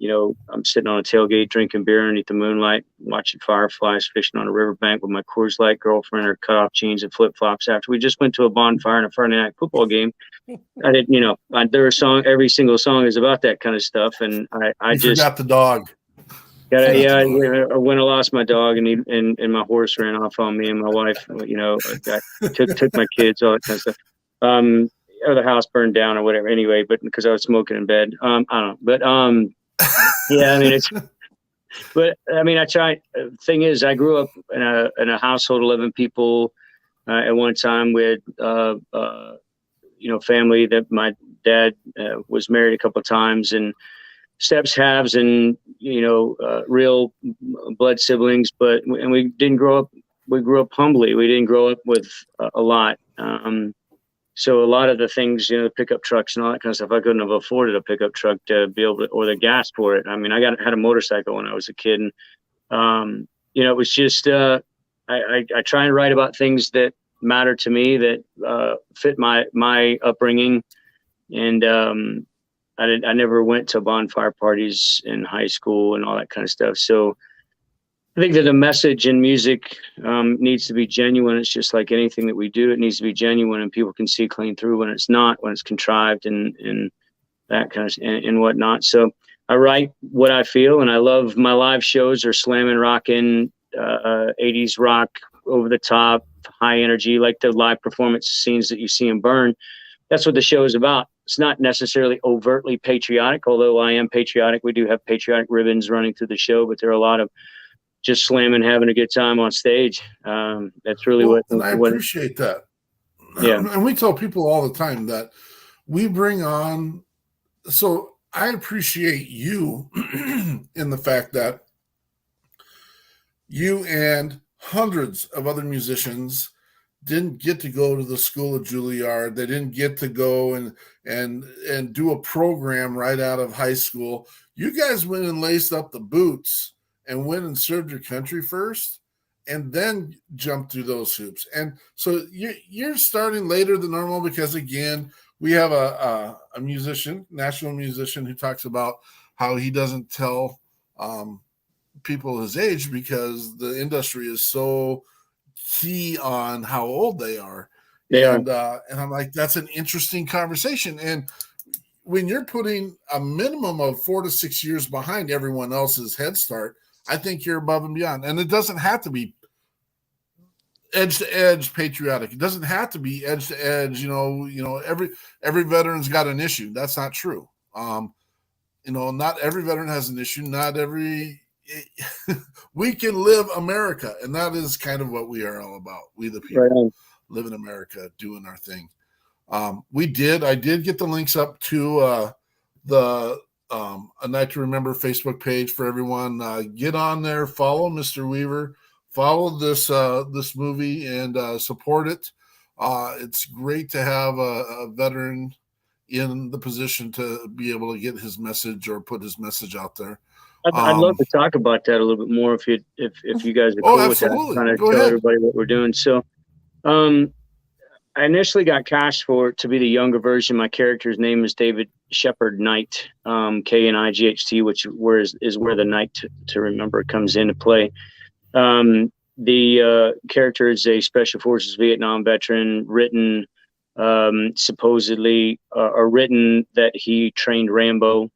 sitting on a tailgate drinking beer underneath the moonlight, watching fireflies, fishing on a riverbank with my Coors Light girlfriend, her cut off jeans and flip flops after we just went to a bonfire and a Friday night football game. I did, every single song is about that kind of stuff. And I just forgot the dog. When I lost my dog and my horse ran off on me and my wife, I took my kids, all that kind of stuff. Or the house burned down or whatever. Anyway, but because I was smoking in bed, I don't know. But yeah, I mean I try. Thing is, I grew up in a household 11 people. At one time, we had family that my dad was married a couple of times, and steps, halves, and real blood siblings. But we didn't grow up. We grew up humbly. We didn't grow up with a lot. So a lot of the things, the pickup trucks and all that kind of stuff, I couldn't have afforded a pickup truck to be able to, or the gas for it. I mean, I had a motorcycle when I was a kid, and it was just I try and write about things that matter to me, that fit my upbringing, and I never went to bonfire parties in high school and all that kind of stuff. So I think that the message in music needs to be genuine. It's just like anything that we do. It needs to be genuine, and people can see clean through when it's not, when it's contrived and that kind of and whatnot. So I write what I feel, and I love my live shows are slamming, rocking, 80s rock, over the top, high energy, like the live performance scenes that you see in Burn. That's what the show is about. It's not necessarily overtly patriotic, although I am patriotic. We do have patriotic ribbons running through the show, but there are a lot of just slamming, having a good time on stage. That's really and I appreciate that. Yeah. And we tell people all the time that we bring on, so I appreciate you in the fact that you and hundreds of other musicians didn't get to go to the School of Juilliard. They didn't get to go and do a program right out of high school. You guys went and laced up the boots and went and served your country first, and then jumped through those hoops. And so you're starting later than normal because, again, we have a musician, national musician, who talks about how he doesn't tell people his age because the industry is so key on how old they are. And I'm like, that's an interesting conversation. And when you're putting a minimum of 4 to 6 years behind everyone else's head start, I think you're above and beyond. And it doesn't have to be edge to edge patriotic. It doesn't have to be edge to edge. Every veteran's got an issue. That's not true. Not every veteran has an issue. Not every we can live America, and that is kind of what we are all about. We the people live in America, doing our thing. I did get the links up to the A Night to Remember Facebook page for everyone. Get on there, follow Mr. Weaver, follow this movie, and support it. It's great to have a veteran in the position to be able to get his message or put his message out there. I'd love to talk about that a little bit more if you guys are cool with that. Kind of tell everybody what we're doing. So, I initially got cast to be the younger version. My character's name is David Shepard Knight, Knight, which is where the Night to Remember comes into play. The character is a Special Forces Vietnam veteran, written supposedly written that he trained Rambo.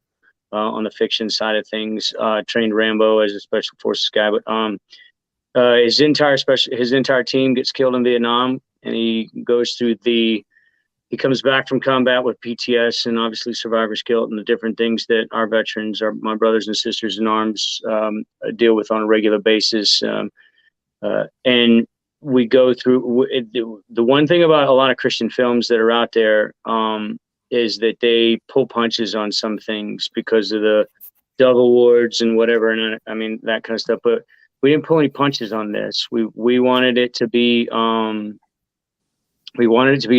On the fiction side of things, trained Rambo as a Special Forces guy, but his entire team gets killed in Vietnam, and he goes through he comes back from combat with PTS and obviously survivor's guilt and the different things that our veterans, my brothers and sisters in arms, deal with on a regular basis. And we go through the one thing about a lot of Christian films that are out there, is that they pull punches on some things because of the dove awards and whatever. And I mean, that kind of stuff, but we didn't pull any punches on this. We wanted it to be, a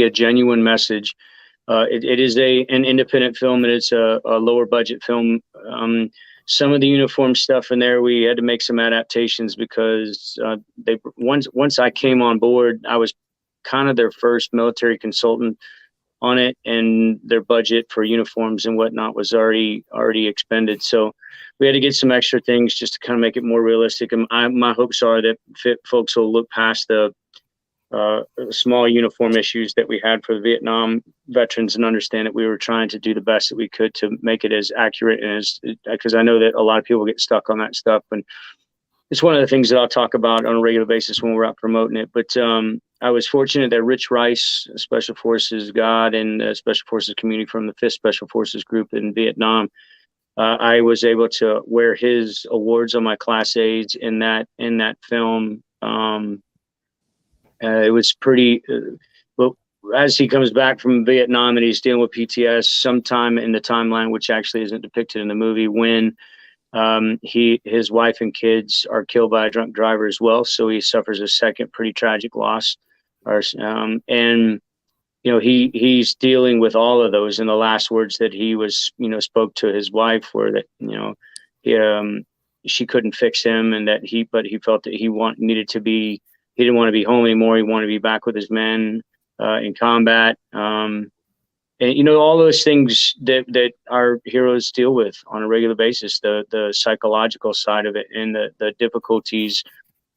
genuine message. It is an independent film, and it's a lower budget film. Some of the uniform stuff in there, we had to make some adaptations because once I came on board, I was kind of their first military consultant on it, and their budget for uniforms and whatnot was already expended. So we had to get some extra things just to kind of make it more realistic. And my hopes are that folks will look past the small uniform issues that we had for the Vietnam veterans and understand that we were trying to do the best that we could to make it as accurate and because I know that a lot of people get stuck on that stuff. And it's one of the things that I'll talk about on a regular basis when we're out promoting it. But I was fortunate that Rich Rice, Special Forces God, and Special Forces community from the 5th Special Forces Group in Vietnam, I was able to wear his awards on my Class A's in that film. It was pretty. But as he comes back from Vietnam and he's dealing with PTS, sometime in the timeline, which actually isn't depicted in the movie, when his wife and kids are killed by a drunk driver as well, so he suffers a second pretty tragic loss. And he's dealing with all of those. And the last words that he spoke to his wife were that she couldn't fix him, and that he felt that he didn't want to be home anymore. He wanted to be back with his men in combat. And and all those things that our heroes deal with on a regular basis, the psychological side of it, and the difficulties,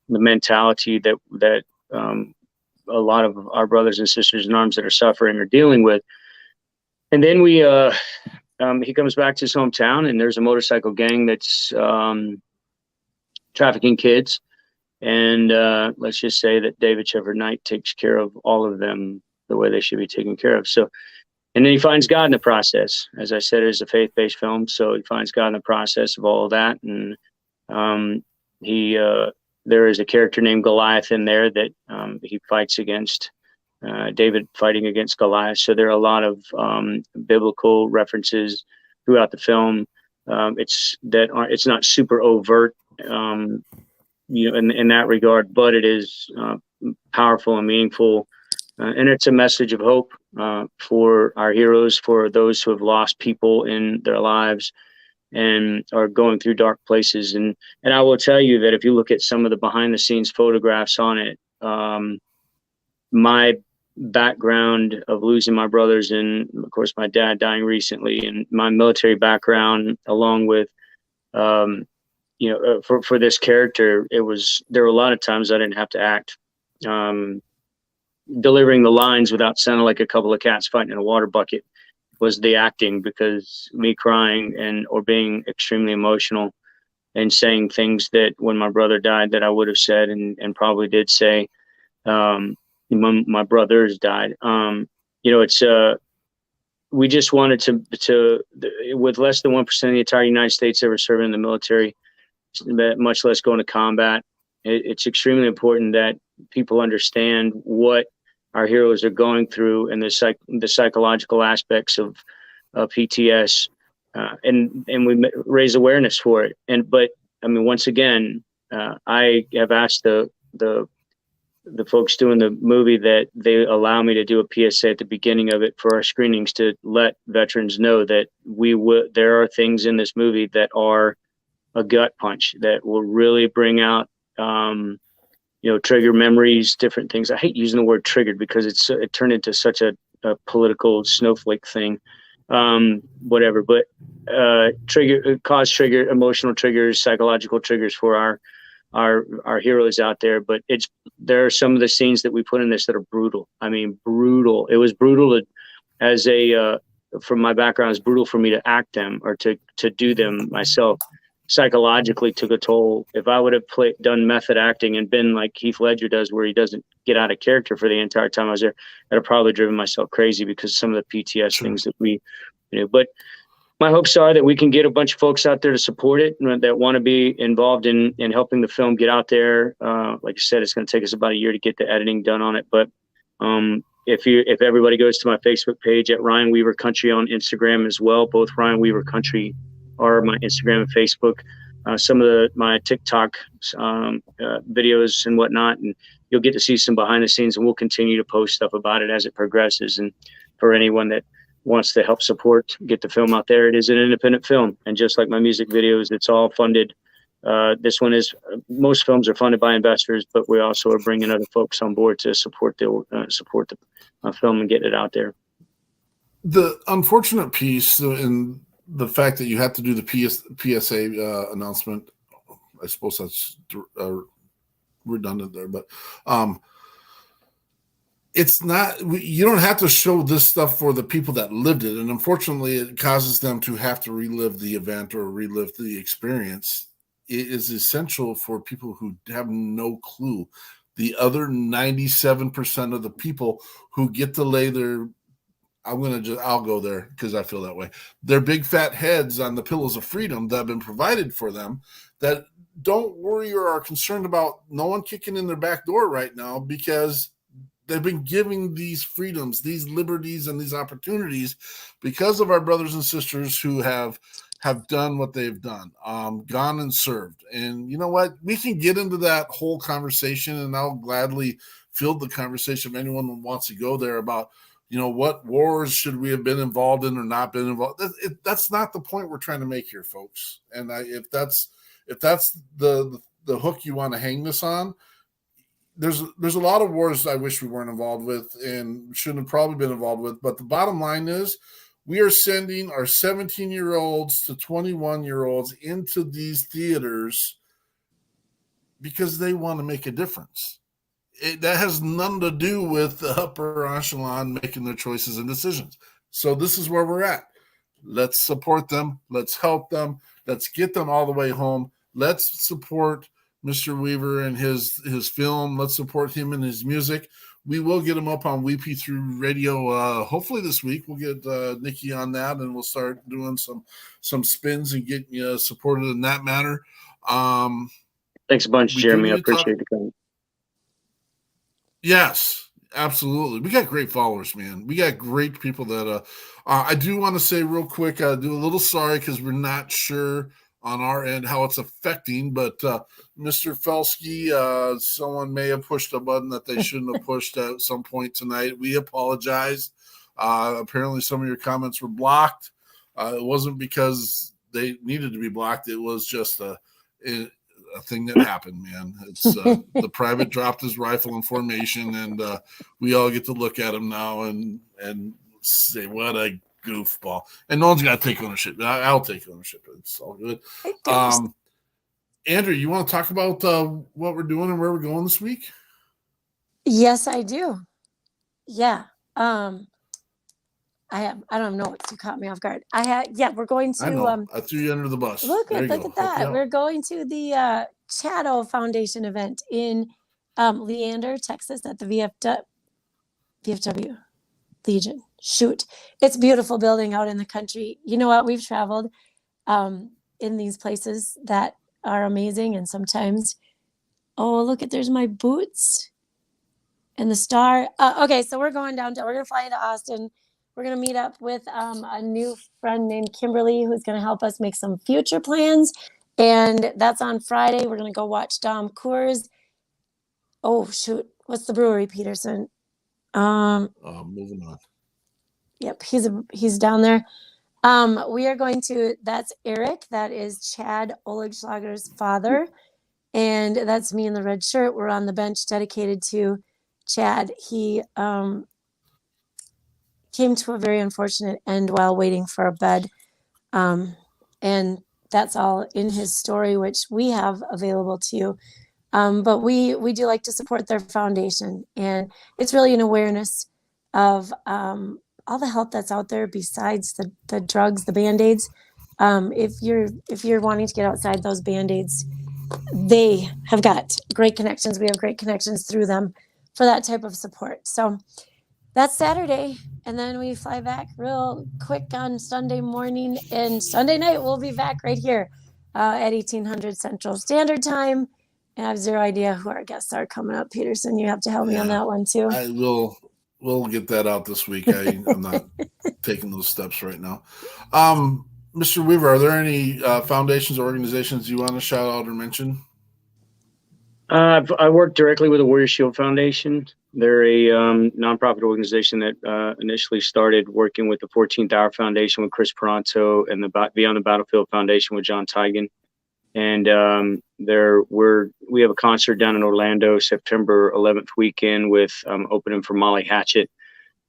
the mentality that a lot of our brothers and sisters in arms that are suffering are dealing with. And then he comes back to his hometown, and there's a motorcycle gang that's trafficking kids. And let's just say that David Shepherd Knight takes care of all of them the way they should be taken care of. So, and then he finds God in the process. As I said, it is a faith-based film, so he finds God in the process of all of that. And there is a character named Goliath in there that he fights against. David fighting against Goliath. So there are a lot of biblical references throughout the film. It's not super overt, in that regard, but it is powerful and meaningful, and it's a message of hope for our heroes, for those who have lost people in their lives and are going through dark places. And I will tell you that if you look at some of the behind-the-scenes photographs on it, my background of losing my brothers and, of course, my dad dying recently, and my military background, along with for this character, there were a lot of times I didn't have to act. Delivering the lines without sounding like a couple of cats fighting in a water bucket was the acting, because me crying or being extremely emotional and saying things that when my brother died that I would have said and probably did say when my brothers died. We just wanted to with less than 1% of the entire United States ever serving in the military, much less going to combat. It's extremely important that people understand what our heroes are going through and the psychological aspects of PTS, and we raise awareness for it. But once again, I have asked the folks doing the movie that they allow me to do a PSA at the beginning of it for our screenings, to let veterans know that there are things in this movie that are a gut punch that will really bring out, trigger memories, different things. I hate using the word triggered because it turned into such a political snowflake thing, whatever, but trigger, emotional triggers, psychological triggers for our heroes out there. But there are some of the scenes that we put in this that are brutal. Brutal. It was brutal from my background, it's brutal for me to act them or to do them myself. Psychologically took a toll. If I would have done method acting and been like Heath Ledger does, where he doesn't get out of character for the entire time I was there, I'd have probably driven myself crazy because some of the PTS things that we, but my hopes are that we can get a bunch of folks out there to support it, that want to be involved in helping the film get out there. Like I said, it's going to take us about a year to get the editing done on it. But if everybody goes to my Facebook page at Ryan Weaver Country on Instagram as well, both Ryan Weaver Country are my Instagram and Facebook, some of my TikTok videos and whatnot, and you'll get to see some behind the scenes, and we'll continue to post stuff about it as it progresses. And for anyone that wants to help support, get the film out there, it is an independent film. And just like my music videos, it's all funded. This one is, most films are funded by investors, but we also are bringing other folks on board to support the film and get it out there. The unfortunate piece in the fact that you have to do the PSA announcement, I suppose that's redundant there, but it's not, you don't have to show this stuff for the people that lived it. And unfortunately, it causes them to have to relive the event or relive the experience. It is essential for people who have no clue. The other 97% of the people who get to lay their, I'll go there because I feel that way, their big fat heads on the pillows of freedom that have been provided for them, that don't worry or are concerned about no one kicking in their back door right now, because they've been giving these freedoms, these liberties, and these opportunities because of our brothers and sisters who have done what they've done, gone and served. And you know what? We can get into that whole conversation, and I'll gladly field the conversation if anyone who wants to go there about, what wars should we have been involved in or not been involved. That's not the point we're trying to make here, folks. And if that's the hook you want to hang this on, there's a lot of wars I wish we weren't involved with and shouldn't have probably been involved with. But the bottom line is we are sending our 17-year-olds to 21-year-olds into these theaters because they want to make a difference. That has nothing to do with the upper echelon making their choices and decisions. So this is where we're at. Let's support them. Let's help them. Let's get them all the way home. Let's support Mr. Weaver and his film. Let's support him and his music. We will get him up on WeP3 Radio hopefully this week. We'll get Nikki on that, and we'll start doing some spins and getting you supported in that manner. Thanks a bunch, Jeremy. I appreciate the comment. Yes, absolutely. We got great followers, man. We got great people that I do want to say real quick, do a little sorry because we're not sure on our end how it's affecting, but Mr. Felsky, someone may have pushed a button that they shouldn't have pushed at some point tonight. We apologize. Apparently some of your comments were blocked. It wasn't because they needed to be blocked. It was just a thing that happened, man. It's the private dropped his rifle in formation, and we all get to look at him now and say, what a goofball. And no one's got to take ownership. I'll take ownership. It's all good. Andrew, you want to talk about what we're doing and where we're going this week? Yes, I do. Yeah. I don't know what you caught me off guard. We're going to. I know. I threw you under the bus. Look at that. We're going to the Chatto Foundation event in Leander, Texas, at the VFW Legion. Shoot, it's a beautiful building out in the country. You know what? We've traveled in these places that are amazing, and sometimes, there's my boots and the star. Okay, so we're going downtown. We're gonna fly into Austin. We're going to meet up with a new friend named Kimberly who's going to help us make some future plans. And that's on Friday. We're going to go watch Dom Coors. Oh, shoot. What's the brewery, Peterson? Moving on. Yep, he's down there. We are going to, that's Eric. That is Chad Oligschlager's father. And that's me in the red shirt. We're on the bench dedicated to Chad. He came to a very unfortunate end while waiting for a bed. And that's all in his story, which we have available to you. But we do like to support their foundation. And it's really an awareness of all the help that's out there besides the drugs, the Band-Aids. If you're wanting to get outside those Band-Aids, they have got great connections. We have great connections through them for that type of support. So that's Saturday, and then we fly back real quick on Sunday morning, and Sunday night we'll be back right here at 1800 Central Standard Time. And I have zero idea who our guests are coming up. Peterson, you have to help me on that one too. We'll get that out this week. I'm not taking those steps right now. Mr. Weaver, are there any foundations or organizations you want to shout out or mention? I work directly with the Warrior Shield Foundation. They're a nonprofit organization that initially started working with the 14th Hour Foundation with Chris Peranto and the Beyond the Battlefield Foundation with John Tigan. And we have a concert down in Orlando, September 11th weekend with opening for Molly Hatchet,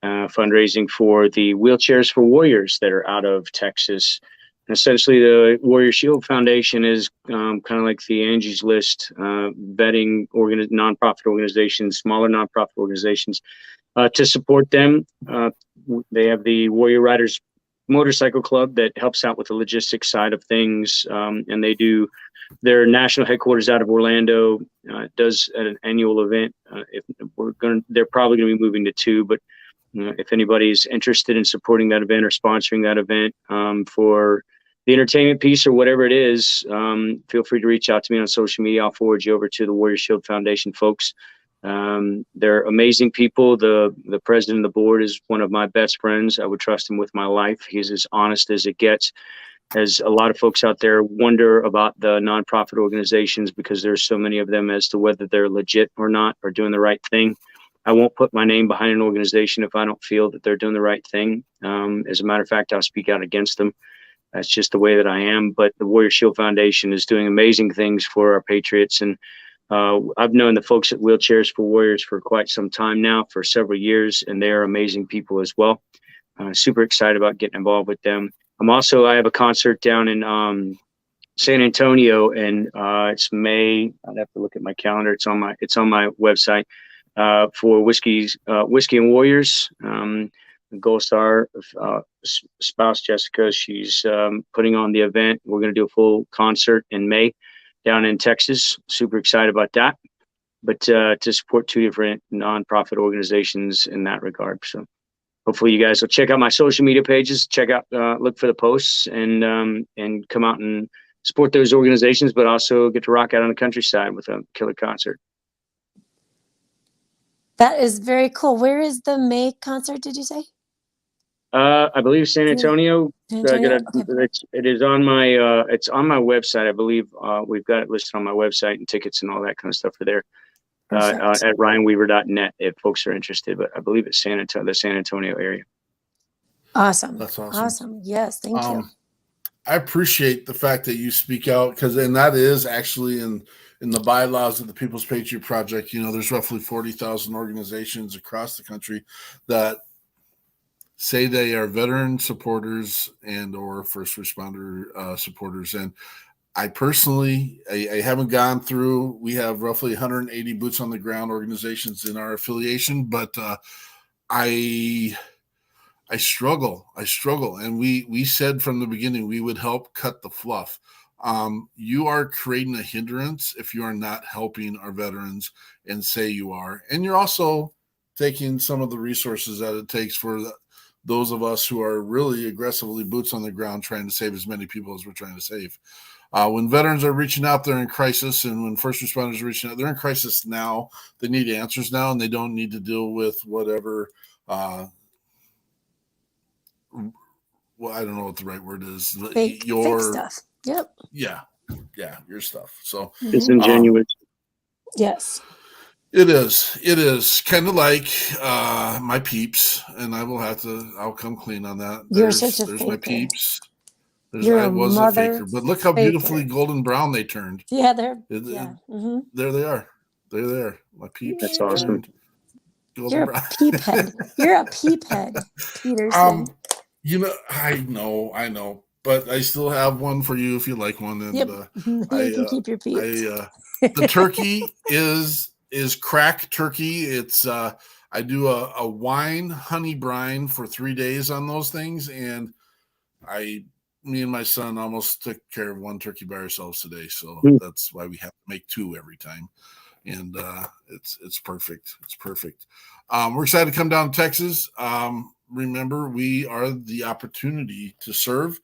fundraising for the Wheelchairs for Warriors that are out of Texas. And essentially, the Warrior Shield Foundation is kind of like the Angie's List, vetting nonprofit organizations, smaller nonprofit organizations, to support them. They have the Warrior Riders Motorcycle Club that helps out with the logistics side of things, and they do their national headquarters out of Orlando. Does an annual event. They're probably going to be moving to 2, but if anybody's interested in supporting that event or sponsoring that event for the entertainment piece or whatever it is, feel free to reach out to me on social media. I'll forward you over to the Warrior Shield Foundation folks. They're amazing people. The president of the board is one of my best friends. I would trust him with my life. He's as honest as it gets. As a lot of folks out there wonder about the nonprofit organizations because there's so many of them as to whether they're legit or not or doing the right thing. I won't put my name behind an organization if I don't feel that they're doing the right thing. As a matter of fact, I'll speak out against them. That's just the way that I am. But the Warrior Shield Foundation is doing amazing things for our Patriots. And I've known the folks at Wheelchairs for Warriors for quite some time now, for several years, and they are amazing people as well. Super excited about getting involved with them. I have a concert down in San Antonio, and it's May. I'd have to look at my calendar. It's on my website for Whiskey and Warriors. Gold Star spouse Jessica, she's putting on the event. We're going to do a full concert in May down in Texas. Super excited about that. But to support two different nonprofit organizations in that regard. So hopefully you guys will check out my social media pages, look for the posts, and come out and support those organizations, but also get to rock out on the countryside with a killer concert. That is very cool. Where is the May concert, did you say? I believe San Antonio. San Antonio? Okay. It is on my it's on my website. I believe we've got it listed on my website, and tickets and all that kind of stuff are there at ryanweaver.net if folks are interested. But I believe it's the San Antonio area. Awesome. That's awesome. Awesome. Yes, thank you. I appreciate the fact that you speak out, and that is actually in the bylaws of the People's Patriot Project. You know, there's roughly 40,000 organizations across the country that say they are veteran supporters and or first responder supporters. And I personally, I haven't gone through, we have roughly 180 boots on the ground organizations in our affiliation, but I struggle. And we said from the beginning, we would help cut the fluff. You are creating a hindrance if you are not helping our veterans and say you are. And you're also taking some of the resources that it takes for those of us who are really aggressively boots on the ground trying to save as many people as we're trying to save. When veterans are reaching out, they're in crisis, and when first responders are reaching out, they're in crisis now. They need answers now, and they don't need to deal with whatever well, I don't know what the right word is. Fake stuff. Yep. Yeah, your stuff. So disingenuous. Yes. It is kind of like my peeps, and I'll come clean on that. There's my peeps. I was a faker, but look how beautifully golden brown they turned. Yeah, there they are. They're there. My peeps. That's awesome. You're a peep head. You're a peep head, Peterson. You know, I know, but I still have one for you if you like one. And yep. You can keep your peeps. The turkey is crack turkey. It's I do a wine honey brine for 3 days on those things, and me and my son almost took care of one turkey by ourselves today, so that's why we have to make two every time. And it's perfect. It's perfect. We're excited to come down to Texas. Remember, we are the opportunity to serve.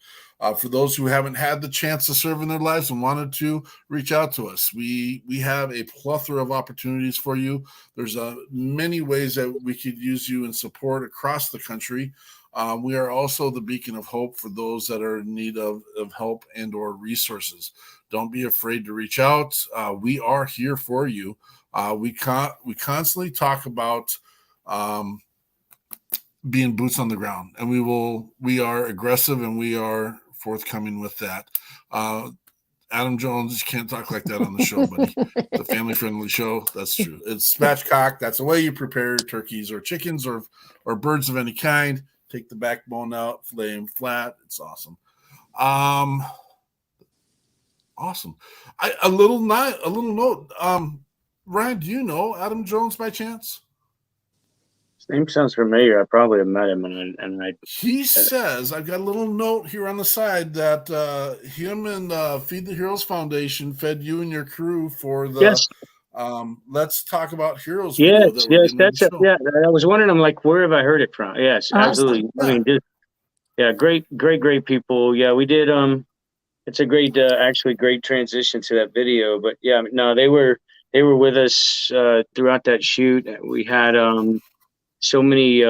For those who haven't had the chance to serve in their lives and wanted to, reach out to us. We have a plethora of opportunities for you. There's many ways that we could use you in support across the country. We are also the beacon of hope for those that are in need of help and or resources. Don't be afraid to reach out. We are here for you. We constantly talk about being boots on the ground, and we are aggressive and we are forthcoming with that. Adam Jones, you can't talk like that on the show, buddy. It's a family-friendly show. That's true. It's spatchcock. That's the way you prepare turkeys or chickens or birds of any kind. Take the backbone out, fillet them flat. It's awesome. Awesome. A little note. Ryan, do you know Adam Jones by chance? His name sounds familiar. I probably have met him, and I. He says, I've got a little note here on the side that him and Feed the Heroes Foundation fed you and your crew for the. Yes. Let's talk about Heroes. Yes, that's it. Yeah, I was wondering. I'm like, where have I heard it from? Yes, absolutely. Yeah. I mean, great people. Yeah, we did. It's a great, actually great transition to that video. But yeah, no, they were with us throughout that shoot. We had so many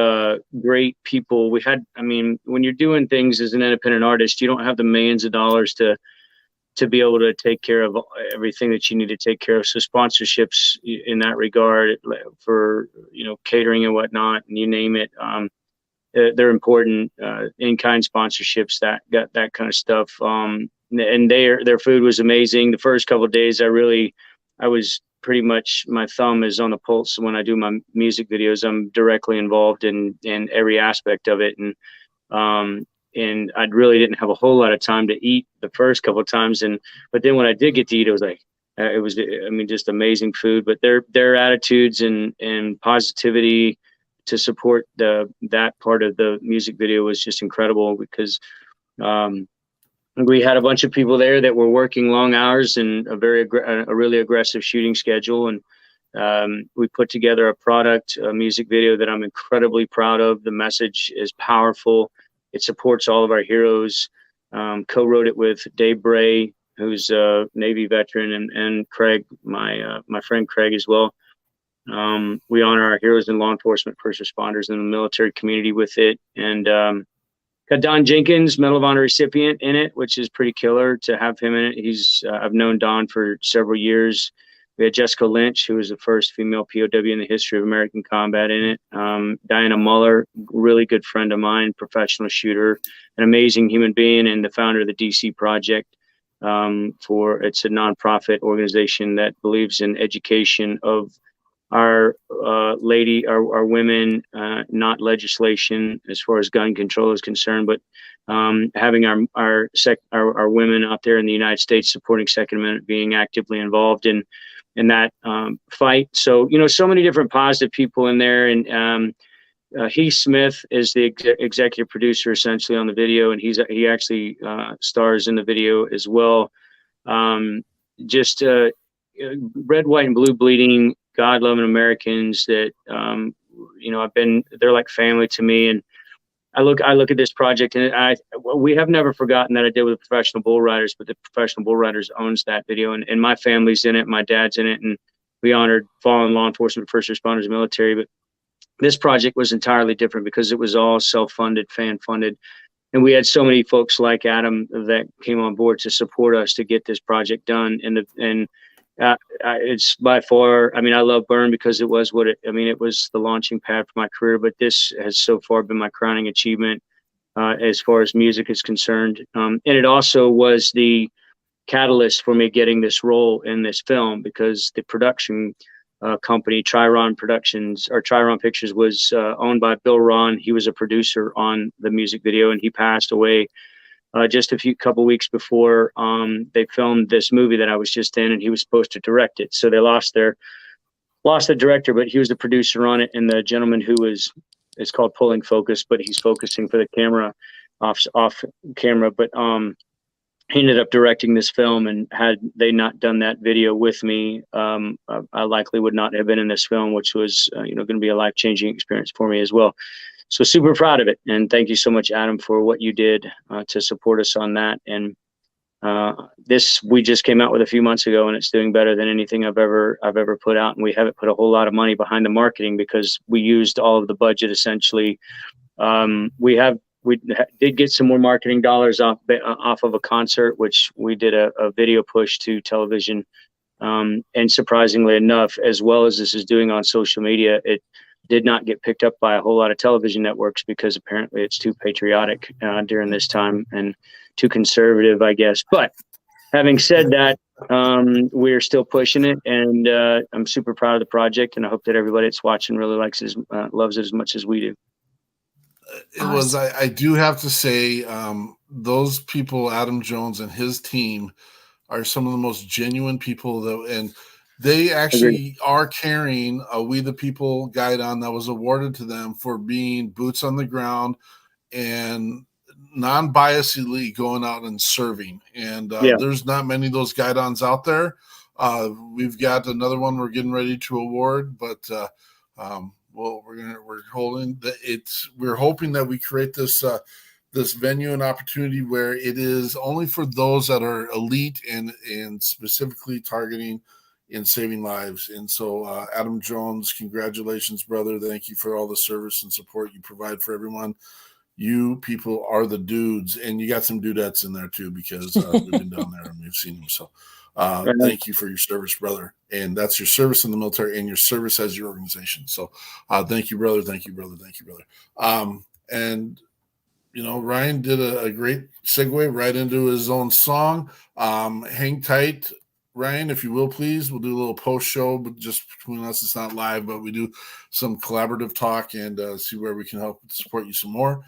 great people. We had, I mean, when you're doing things as an independent artist, you don't have the millions of dollars to be able to take care of everything that you need to take care of. So sponsorships in that regard for, catering and whatnot, and you name it, they're important. In-kind sponsorships, that kind of stuff. And their food was amazing. The first couple of days, I was pretty much my thumb is on the pulse when I do my music videos. I'm directly involved in every aspect of it, and I really didn't have a whole lot of time to eat the first couple of times, but then when I did get to eat, it was like just amazing food. But their attitudes and positivity to support that part of the music video was just incredible, because we had a bunch of people there that were working long hours and a really aggressive shooting schedule. And we put together a music video that I'm incredibly proud of. The message is powerful. It supports all of our heroes. Co-wrote it with Dave Bray, who's a Navy veteran, and Craig, my friend Craig as well. We honor our heroes in law enforcement, first responders, and the military community with it. And got Don Jenkins, Medal of Honor recipient, in it, which is pretty killer to have him in it. I've known Don for several years. We had Jessica Lynch, who was the first female POW in the history of American combat, in it. Diana Muller, really good friend of mine, professional shooter, an amazing human being, and the founder of the DC Project. It's a nonprofit organization that believes in education of our women, not legislation as far as gun control is concerned, but having our women out there in the United States supporting Second Amendment, being actively involved in that fight. So so many different positive people in there, and Heath Smith is the executive producer essentially on the video, and he actually stars in the video as well. Just red, white, and blue bleeding, God-loving Americans that they're like family to me. And I look at this project, and we have never forgotten that I did with the Professional Bull Riders, but the Professional Bull Riders owns that video, and my family's in it, my dad's in it, and we honored fallen law enforcement, first responders, military. But this project was entirely different because it was all self-funded, fan-funded, and we had so many folks like Adam that came on board to support us to get this project done. It's by far, I love Burn because it was it was the launching pad for my career, but this has so far been my crowning achievement as far as music is concerned. And it also was the catalyst for me getting this role in this film, because the production company, Triron Pictures, was owned by Bill Ron. He was a producer on the music video, and he passed away just a couple weeks before they filmed this movie that I was just in, and he was supposed to direct it. So they lost the director, but he was the producer on it. And the gentleman it's called Pulling Focus, but he's focusing for the camera off camera. But he ended up directing this film, and had they not done that video with me, I likely would not have been in this film, which was going to be a life-changing experience for me as well. So super proud of it, and thank you so much, Adam, for what you did to support us on that. And this we just came out with a few months ago, and it's doing better than anything I've ever put out. And we haven't put a whole lot of money behind the marketing because we used all of the budget essentially. We did get some more marketing dollars off of a concert, which we did a video push to television. And surprisingly enough, as well as this is doing on social media, it did not get picked up by a whole lot of television networks because apparently it's too patriotic during this time and too conservative, I guess. But having said that, we're still pushing it, and I'm super proud of the project, and I hope that everybody that's watching really loves it as much as we do. It was, I do have to say, those people, Adam Jones and his team, are some of the most genuine people and they actually are carrying a We the People guidon that was awarded to them for being boots on the ground and non-biasedly going out and serving. And there's not many of those guidons out there. We've got another one we're getting ready to award, but we're hoping that we create this venue and opportunity where it is only for those that are elite and specifically targeting in saving lives. And so Adam Jones, congratulations, brother. Thank you for all the service and support you provide for everyone. You people are the dudes, and you got some dudettes in there too, because we've been down there and we've seen them. So thank you for your service, brother. And that's your service in the military and your service as your organization. So thank you, brother. Thank you, brother. Thank you, brother. And Ryan did a great segue right into his own song. Hang tight. Ryan, if you will, please. We'll do a little post show, but just between us, it's not live, but we do some collaborative talk and see where we can help support you some more.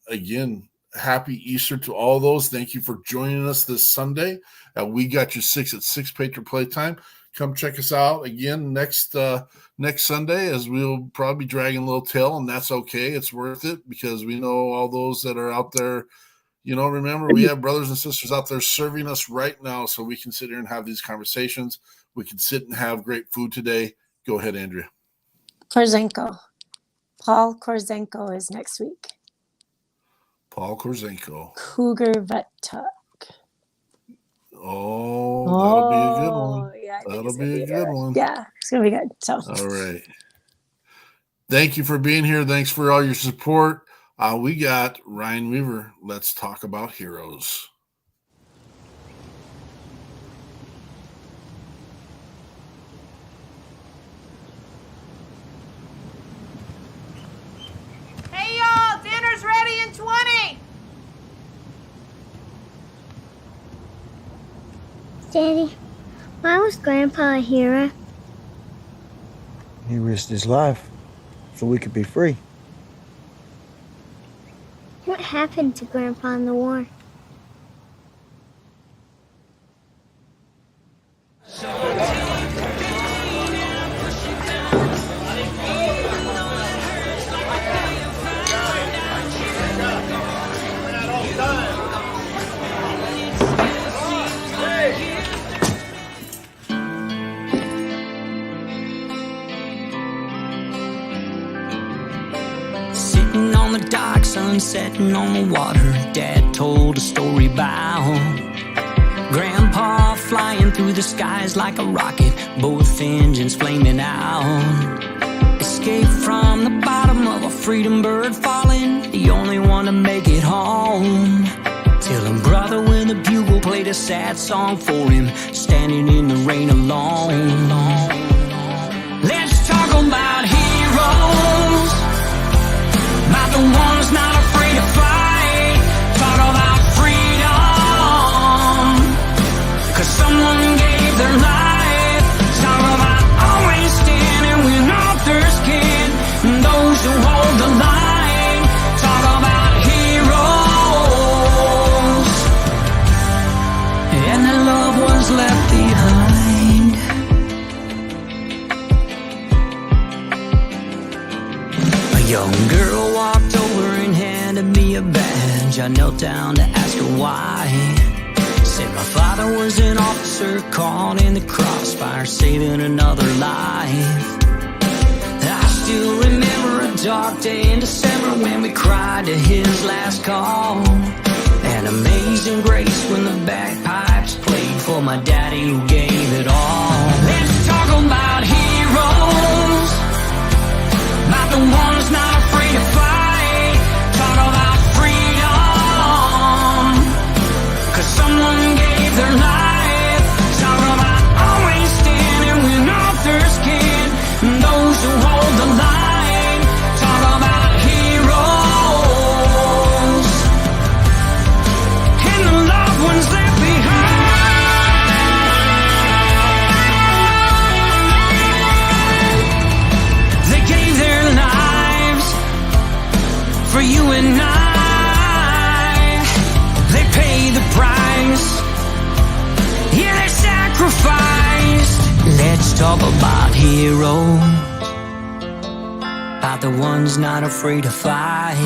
Again, happy Easter to all those. Thank you for joining us this Sunday. We got you 6 at 6 Patriot Playtime. Come check us out again next Sunday, as we'll probably be dragging a little tail, and that's okay. It's worth it because we know all those that are out there. Remember, we have brothers and sisters out there serving us right now, so we can sit here and have these conversations. We can sit and have great food today. Go ahead, Andrea. Korzenko. Paul Korzenko is next week. Paul Korzenko. Cougar Vet Talk. Oh, that'll be a good one. Yeah, that'll be a good one. Yeah, it's going to be good. So. All right. Thank you for being here. Thanks for all your support. We got Ryan Weaver. Let's talk about heroes. Hey, y'all, dinner's ready in 20. Daddy, why was Grandpa a hero? He risked his life so we could be free. What happened to Grandpa in the war? Sitting on the dock, sun setting on the water, Dad told a story about Grandpa flying through the skies like a rocket, both engines flaming out. Escaped from the bottom of a freedom bird falling, the only one to make it home. Till a brother with a bugle played a sad song for him, standing in the rain alone. Let's talk about heroes, about the ones not afraid to fight. Talk about freedom, 'cause someone gave their life. Talk about always standing when others can't, and those who hold the line. Talk about heroes, and their loved ones left behind. A young girl walked over and handed me a badge. I knelt down to ask her why. Said my father was an officer caught in the crossfire, saving another life. I still remember a dark day in December when we cried to his last call. And Amazing Grace when the bagpipes played for my daddy who gave it all. Let's talk about heroes, about the ones not afraid to fight. Talk about freedom, 'cause someone gave their life. Talk about always standing when others can't, and those who hold the line. Talk about heroes, and the loved ones left behind. They gave their lives for you and I. They paid the price, yeah, they sacrificed. Let's talk about heroes, about the ones not afraid to fight.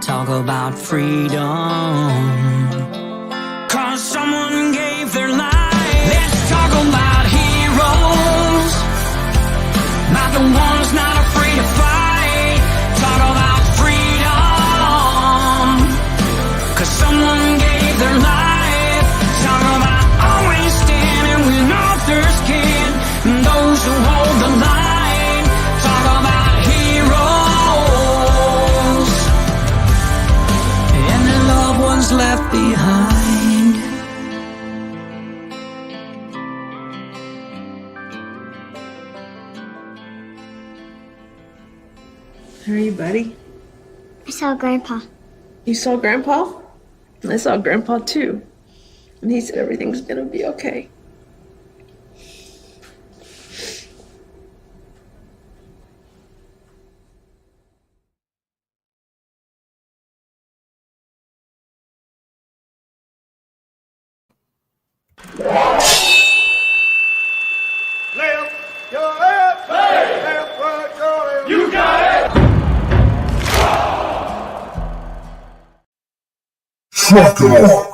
Talk about freedom, 'cause someone gave their life. Let's talk about heroes, about the ones not afraid to fight. Talk about freedom, 'cause someone gave their life. Talk about always standing when others can't, and those who hold the line. Talk about heroes, and their loved ones left behind. How are you, buddy? I saw Grandpa. You saw Grandpa? I saw Grandpa too. And he said everything's gonna be okay. Left, your left, left, right, your left. You got it. Truck it on.